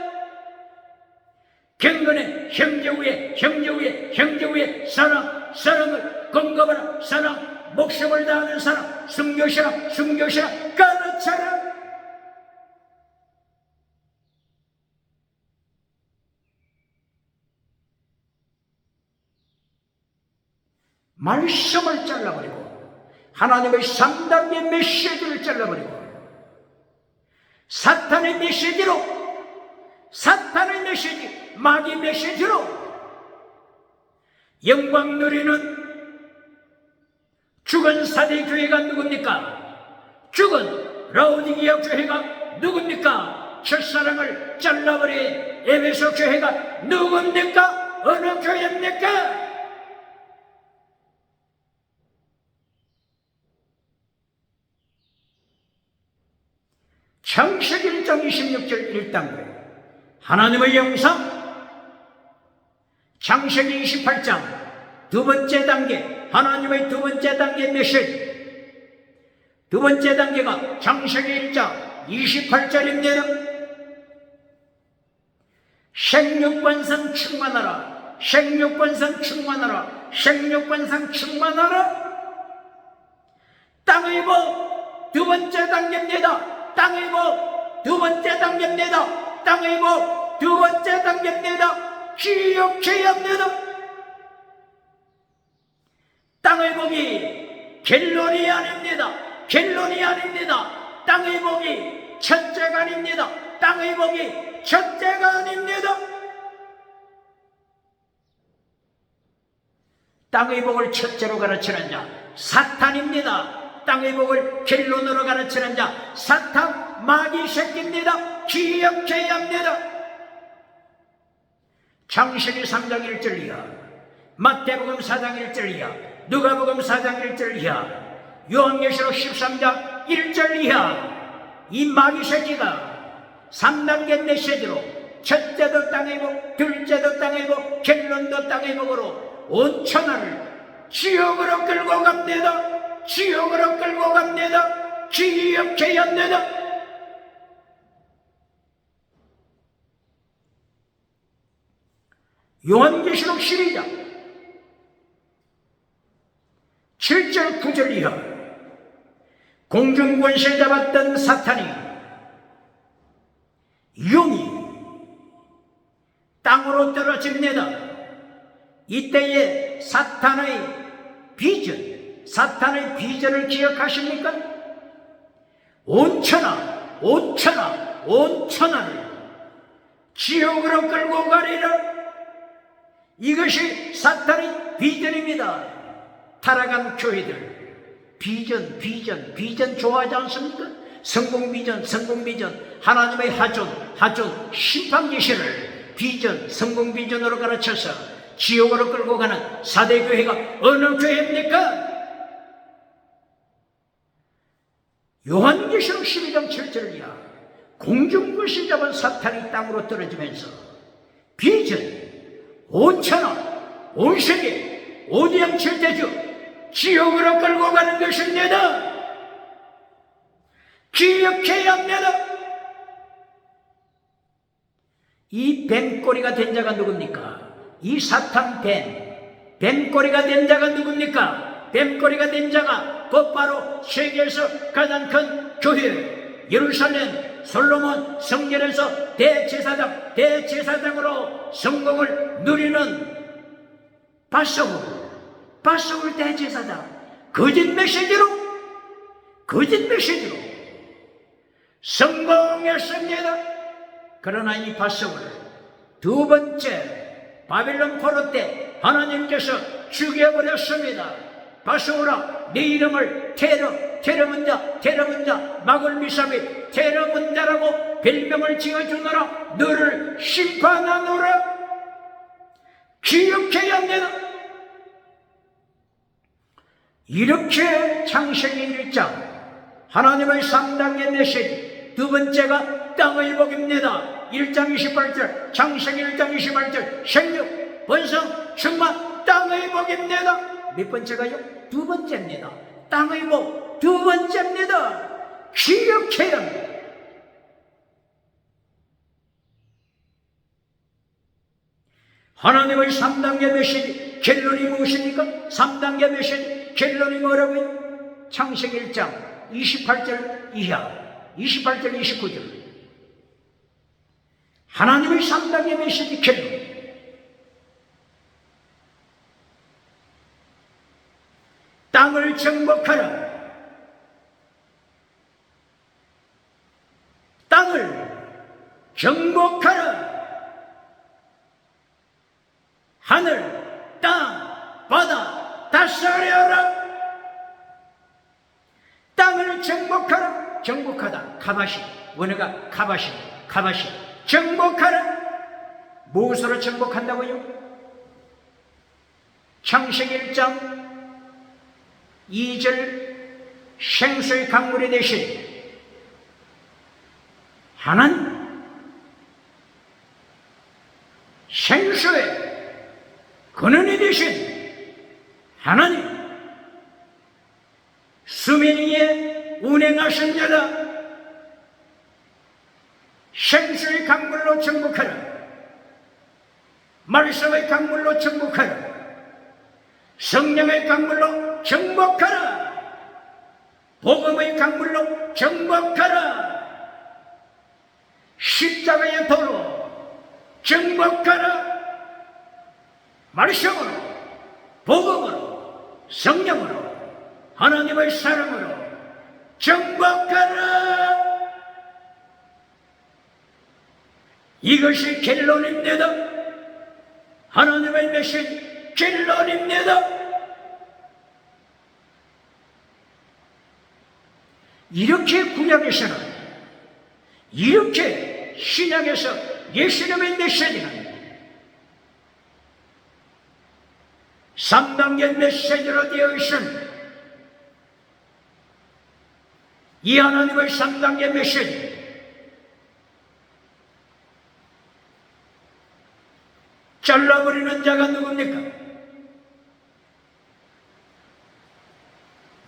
경건의 형제 위에 사랑을 공감하라, 사랑, 목숨을 다하는 사랑, 순교시라 가르쳐라. 말씀을 잘라버리고 하나님의 3단계 메시지를 잘라버리고 사탄의 메시지, 마귀 메시지로 영광 누리는 죽은 사대교회가 누굽니까? 죽은 라오디게아 교회가 누굽니까? 첫사랑을 잘라버린 에베소 교회가 누굽니까? 어느 교회입니까? 창세기 1장 26절 1단계 하나님의 영상, 창세기 28장 두 번째 단계 하나님의 두 번째 단계 메시지, 두 번째 단계가 창세기 1장 28절입니다. 생육관상 충만하라, 생육관상 충만하라. 땅의 복 두 번째 단계입니다. 땅의 복 두 번째 단계입니다. 땅의 복 두 번째 단계입니다. 기억해야 합니다. 땅의 복이 갤론이 아닙니다. 땅의 복이 첫째가 아닙니다. 땅의 복이 첫째가 아닙니다. 땅의 복을 첫째로 가르치는 자 사탄입니다. 땅의 복을 갤론으로 가르치는 자 사탄, 마귀 새끼입니다. 기억해야 합니다. 창세기 3장 1절 이하, 마태복음 4장 1절 이하, 누가복음 4장 1절 이하, 요한계시록 13장 1절 이하, 이 마귀 새끼가 3단계 메시지로 첫째도 땅의 복, 둘째도 땅의 복, 갤론도 땅의 복으로 온 천하를 지옥으로 끌고 갑니다. 기억해야 합니다. 요한계시록 12장 7절 9절 이하, 공중권세 잡았던 사탄이 용이 땅으로 떨어집니다. 이때에 사탄의 비전을 기억하십니까? 온 천하를 지옥으로 끌고 가리라. 이것이 사탄의 비전입니다. 타락한 교회들 비전 좋아하지 않습니까? 성공 비전, 하나님의 하존 심판 계시를 비전, 성공 비전으로 가르쳐서 지옥으로 끌고 가는 사대 교회가 어느 교회입니까? 요한계시록 12장 7절 이하, 공중권세 잡은 사탄이 땅으로 떨어지면서 비전, 온 천하, 온 세계, 오디양 칠대주 지옥으로 끌고 가는 것입니다. 기억해야 합니다. 이 뱀꼬리가 된 자가 누굽니까? 이 사탄 뱀꼬리가 된 자가 누굽니까? 뱀꼬리가 된 자가 곧바로 세계에서 가장 큰 교회 예루살렘 솔로몬 성전에서 대제사장으로 성공을 누리는 바사울 대제사장, 거짓 메시지로 성공했습니다. 그러나 이 바사울 두 번째 바빌론 포로 때 하나님께서 죽여버렸습니다. 바사울아, 네 이름을 테러문자, 마글미사비 테러문자라고 별명을 지어주노라. 너를 심판하노라. 기억해야 합니다. 이렇게 창세기 1장 하나님의 3단계 메시지. 두 번째가 땅의 복입니다. 1장 28절, 창세기 1장 28절, 생육, 번성, 충만, 땅의 복입니다. 몇 번째가요? 두 번째입니다. 땅의 복, 두 번째입니다. 기억해야 합니다. 하나님의 3단계 메시지, 결론이 무엇입니까? 3단계 메시지, 결론이 뭐라고요? 창세기 1장 28절 이하, 28절, 29절. 하나님의 3단계 메시지 결론. 땅을 정복하라. 땅을 정복하라. 하늘, 땅, 바다 다스려라. 땅을 정복하라. 정복하다. 카바시. 원어가 카바시. 카바시. 정복하라. 무엇으로 정복한다고요? 창세기 1장 2절 생수의 강물이 되신 하나님, 생수의 근원이 되신 하나님, 수면 위에 운행하신 자다. 생수의 강물로 정복하라. 말씀의 강물로 정복하라. 성령의 강물로 정복하라. 복음의 강물로 정복하라. 십자가의 도로 정복하라. 말씀으로, 복음으로, 성령으로, 하나님의 사랑으로 정복하라. 이것이 결론입니다. 하나님의 메시지 결론입니다. 이렇게 구약에서는, 이렇게 신약에서 예수님의 메시지는 3단계 메시지로 되어 있습니다. 이 하나님의 3단계 메시지, 잘라버리는 자가 누굽니까?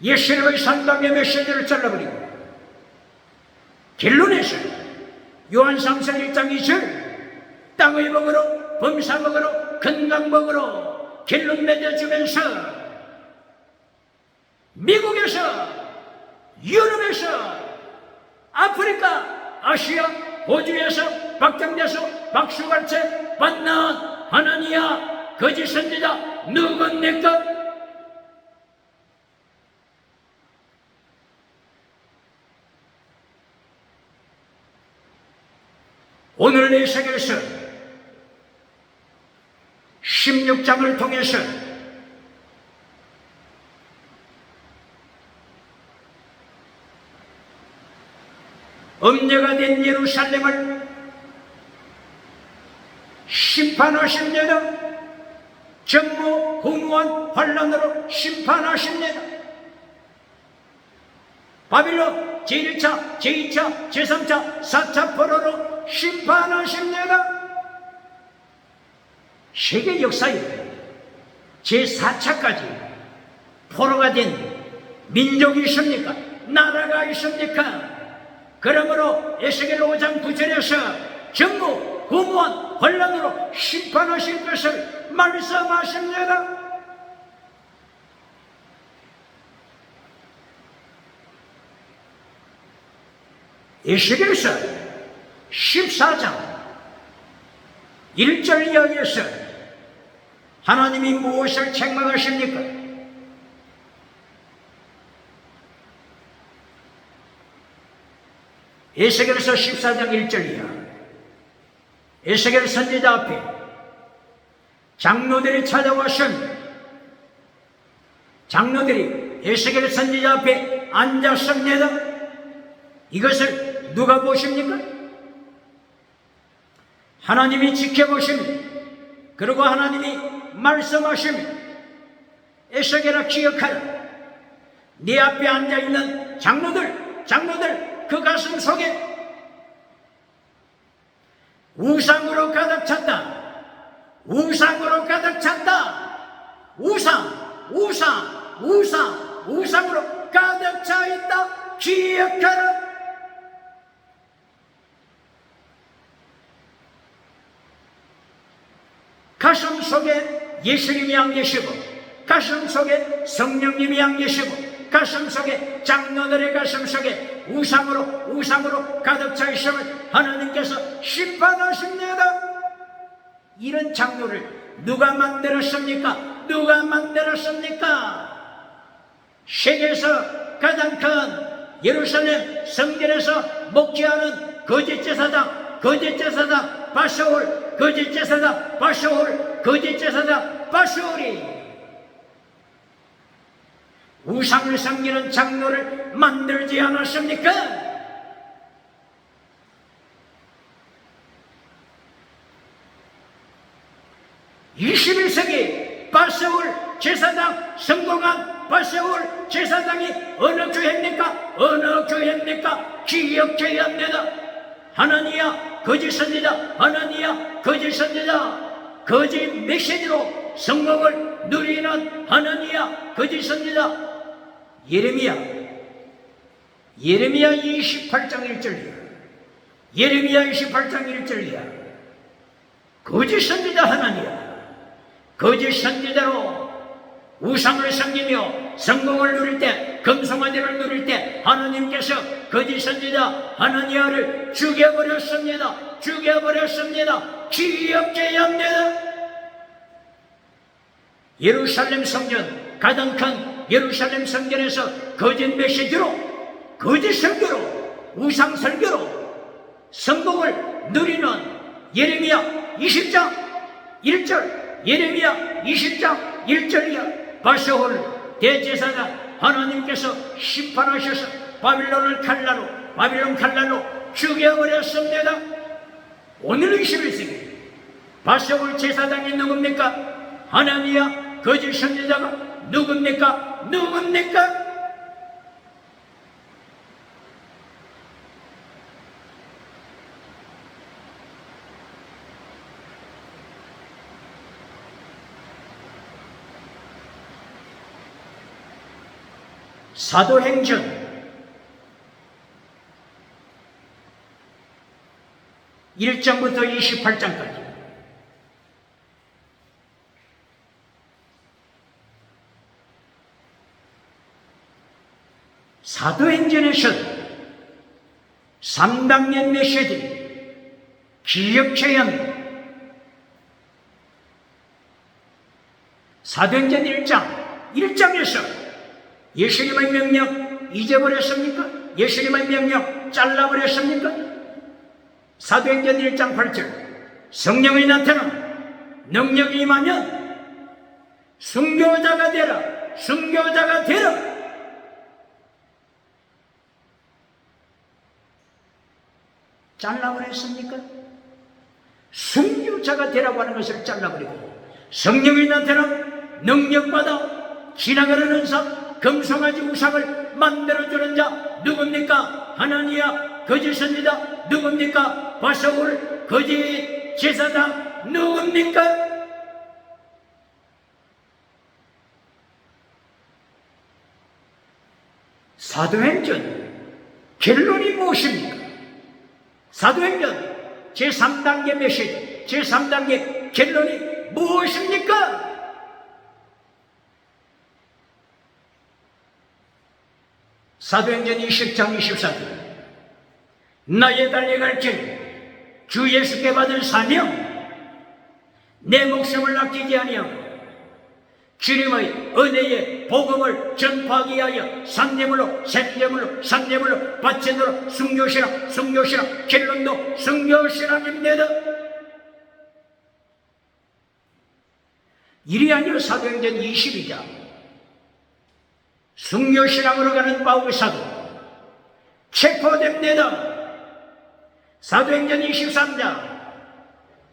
예수님의 3단계 메시지를 잘라버리고 결론에서 요한상서 1장 2절 땅의 복으로, 범사복으로, 건강복으로 결론 맺어주면서 미국에서, 유럽에서, 아프리카, 아시아, 호주에서 박정돼서 박수갈채 받는 하나니아 거짓 선지자 누굽니까? 오늘 내 세계에서 16장을 통해서 음녀가 된 예루살렘을 심판하십니다. 전무후무한 환란으로 심판하십니다. 바빌론 제1차, 제2차, 제3차, 4차 포로로 심판하십니다. 세계 역사에 제4차까지 포로가 된 민족이 있습니까? 나라가 있습니까? 그러므로 에스겔 5장 9절에서 전부 후무한 혼란으로 심판하실 것을 말씀하십니다. 에스겔서 14장 1절 이야기에서 하나님이 무엇을 책망하십니까? 에스겔서 14장 1절 이하 에스겔 선지자 앞에 장로들이 찾아와서 장로들이 에스겔 선지자 앞에 앉았습니다. 이것을 누가 보십니까? 하나님이 지켜보십니다. 그리고 하나님이 말씀하십니다. 에스겔아 기억하라. 네 앞에 앉아있는 장로들 장로들 그 가슴 속에 우상으로 가득 찼다. 우상으로 가득 찼다. 우상으로 가득 차 있다. 기억하라. 가슴 속에 예수님이 안 계시고, 가슴 속에 성령님이 안 계시고, 가슴 속에 장로들의 가슴 속에 우상으로 가득 차 있음을 하나님께서 심판하십니다. 이런 장로를 누가 만들었습니까? 누가 만들었습니까? 세계에서 가장 큰 예루살렘 성전에서 목회하는 거짓 제사장 바샤올, 거짓 제사장 바샤올이 우상을 섬기는 장로를 만들지 않았습니까? 21세기 바샤올 제사장, 성공한 바샤올 제사장이 어느 교회입니까? 어느 교회입니까? 기억해야 합니다. 하나니아 거짓 선지자, 하나니아 거짓 선지자, 거짓 메시지로 성공을 누리는 하나니아 거짓 선지자. 예레미야 28장 1절이야. 예레미야 28장 1절이야. 거짓 선지자 하나니아, 거짓 선지자로 우상을 섬기며 성공을 누릴 때, 금송아지를 누릴 때 하나님께서 거짓 선지자 하나니아를 죽여버렸습니다. 기억해야 합니다. 예루살렘 성전, 가장 큰 예루살렘 성전에서 거짓 메시지로, 거짓 설교로, 우상 설교로 성공을 누리는 예레미야 20장 1절, 예레미야 20장 1절이야. 바샤올 대제사장 하나님께서 심판하셔서 바빌론 칼날로 죽여버렸습니다. 오늘 21세기 바샤올 제사장이 누굽니까? 하나니아 거짓 선지자가 누굽니까? 사도행전 1장부터 28장까지 사도행전에서 3단계 메시지 기억해야 합니다. 사도행전 1장에서 예수님의 명령 잊어버렸습니까? 예수님의 명령 잘라버렸습니까? 사도행전 1장 8절 성령의 나타남 능력이 임하면 순교자가 되라. 잘라버렸습니까? 순교자가 되라고 하는 것을 잘라버리고 성령이 나타남 능력받아 지나가는 은사 금송아지 우상을 만들어주는 자 누굽니까? 하나니아 거짓 선지자 누굽니까? 바샤올 거짓 제사장 누굽니까? 사도행전 결론이 무엇입니까? 사도행전 제3단계 메시지, 제3단계 결론이 무엇입니까? 사도행전 20장 24절 나의 달려갈 길 주 예수께 받은 사명 내 목숨을 아끼지 아니하고 주님의 은혜의 복음을 전파하기 위하여 산재물로 바친으로 순교신앙 결론도 순교신앙입니다. 이리 아니요 사도행전 22장 순교신앙으로 가는 바울 사도 체포됩니다. 사도행전 23장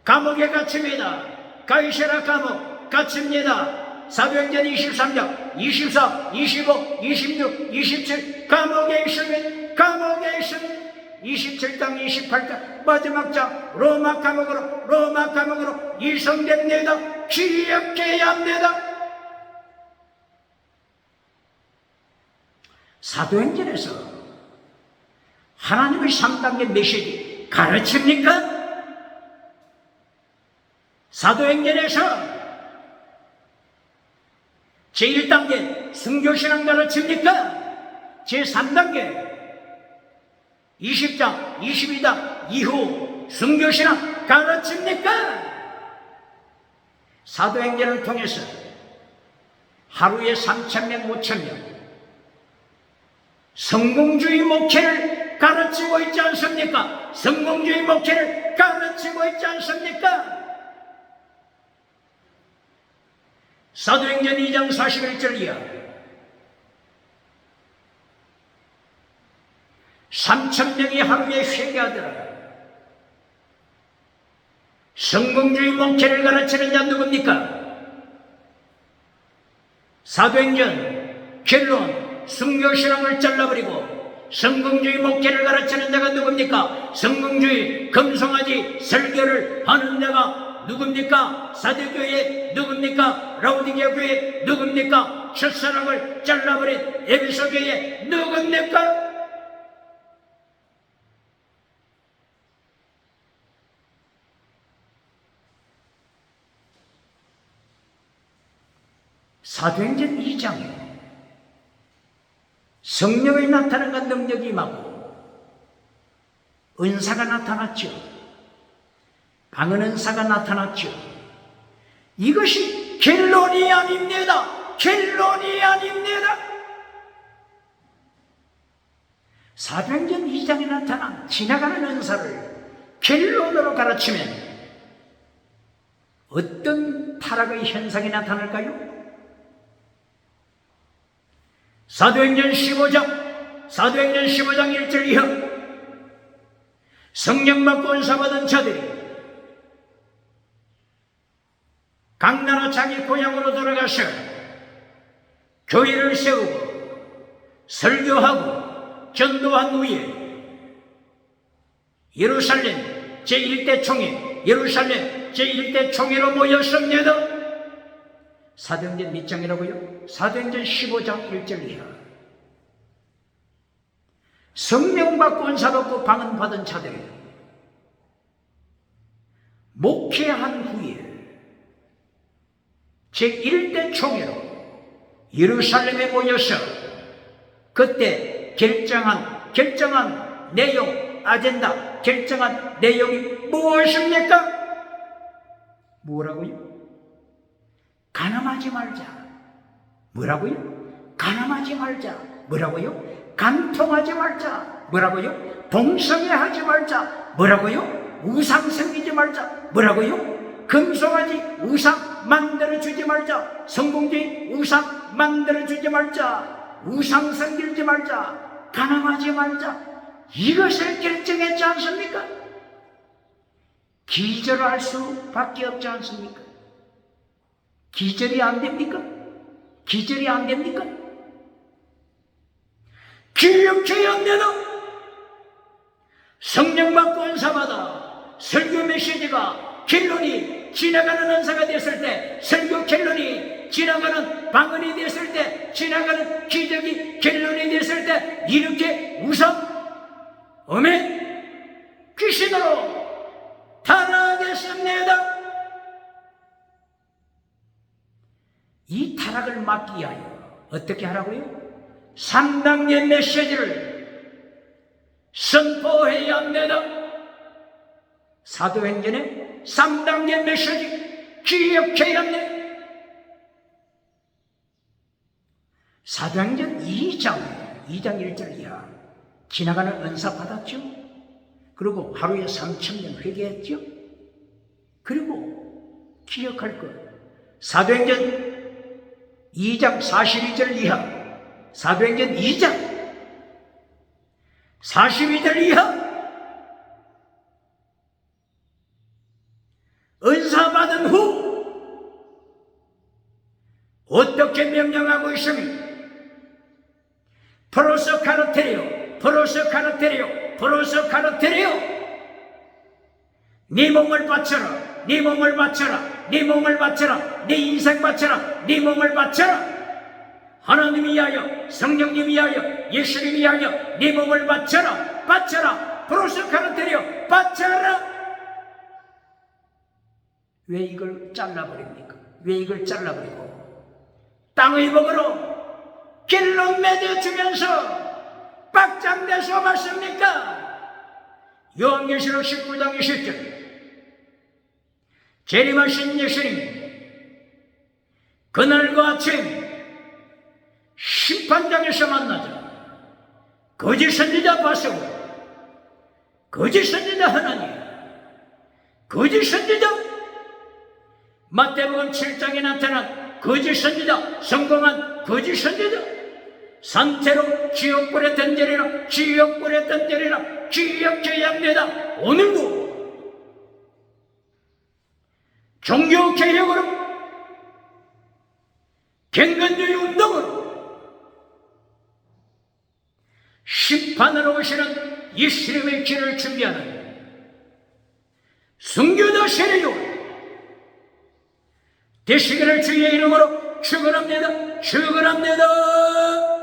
감옥에 갇힙니다. 가이사랴 감옥 갇힙니다. 사도행전 23장 24, 25, 26, 27 감옥에 있으면 감옥에 있습니다. 27장 28장 마지막 장 로마 감옥으로 이송됩니다. 기억해야 합니다. 사도행전에서 하나님의 3단계 메시지 가르칩니까? 사도행전에서 제1단계 순교신앙 가르칩니까? 제3단계 20장 22장 이후 순교신앙 가르칩니까? 사도행전을 통해서 하루에 3,000명 5,000명 성공주의 목회를 가르치고 있지 않습니까? 성공주의 목회를 가르치고 있지 않습니까? 사도행전 2장 41절 이하 3,000명이 하루에 회개하더라. 성공주의 목회를 가르치는 자 누굽니까? 사도행전 결론 순교신앙을 잘라버리고 성공주의 목회를 가르치는 자가 누굽니까? 성공주의 금송아지 설교를 하는 자가 누굽니까? 사도교회 누굽니까? 라오디게아 교회 누굽니까? 첫사랑을 잘라버린 에베소 교회 누굽니까? 사도행전 2장에 성령의 나타남과 능력이 임하고 은사가 나타났죠. 방언 은사가 나타났죠. 이것이 결론이 아닙니다. 결론이 아닙니다. 사도행전 2장에 나타난 지나가는 은사를 결론으로 가르치면 어떤 타락의 현상이 나타날까요? 사도행전 15장 1절 이하 성령 받고 은사 받은 자들이 각 나라 자기 고향으로 돌아가서 교회를 세우고 설교하고 전도한 후에 예루살렘 제1대 총회로 모였습니다. 사도행전 몇 장이라고요? 사도행전 15장 1절 이하 성령 받고 은사 받고 방언 받은 자들이 목회한 후에 제1대 총회로 예루살렘에 모여서 그때 결정한 내용 아젠다 결정한 내용이 무엇입니까? 뭐라고요? 가늠하지 말자. 뭐라고요? 가늠하지 말자. 뭐라고요? 간통하지 말자. 뭐라고요? 동성애하지 말자. 뭐라고요? 우상 섬기지 말자. 뭐라고요? 금송아지 우상 만들어주지 말자. 성공주의 우상 만들어주지 말자. 우상 섬기지 말자. 가늠하지 말자. 이것을 결정했지 않습니까? 기절할 수밖에 없지 않습니까? 기절이 안 됩니까? 기절이 안 됩니까? 기억해야 합니다. 성령 받고 은사 받아 설교 메시지가 결론이 지나가는 은사가 됐을 때, 설교 결론이 지나가는 방언이 됐을 때, 지나가는 기적이 결론이 됐을 때 이렇게 우상 아멘 귀신으로 타락했습니다. 이 타락을 막기 위하여 어떻게 하라고요? 3단계 메시지를 선포해야 합니다. 사도행전의 3단계 메시지 기억해야 합니다. 사도행전 2장 1절 이하 지나가는 은사 받았죠. 그리고 하루에 3,000명 회개했죠. 그리고 기억할 것 사도행전 2장 42절 이하 사도행전 2장 42절 이하 은사 받은 후 어떻게 명령하고 있습니까? 프로스 카르테리오 브로스 카르텔이요, 브로스 카르텔이요. 네 몸을 바쳐라, 네 몸을 바쳐라, 네 몸을 바쳐라, 네 인생 바쳐라, 네 몸을 바쳐라. 하나님이 위하여, 성령님이 위하여, 예수님이 위하여 네 몸을 바쳐라, 바쳐라. 브로스 카르텔이요, 바쳐라. 왜 이걸 잘라버립니까? 왜 이걸 잘라버리고 땅의 복으로 길로 맺어주면서 빡장대서 맞습니까? 요한계시록 19장 20절 재림하신 예수님 그날과 아침 심판장에서 만나자. 거짓 선지자 바세고, 거짓 선지자 하나님, 거짓 선지자 마태복음 7장에 나타난 거짓 선지자, 성공한 거짓 선지자, 산채로 지옥불에 던져리라, 지옥불에 던져리라, 지옥 죄양되다. 오늘도 종교개혁으로, 경건주의 운동으로 심판으로 오시는 예수님의 길을 준비하는 순교도 세례요 되시기를 주의 이름으로 축원합니다. 축원합니다.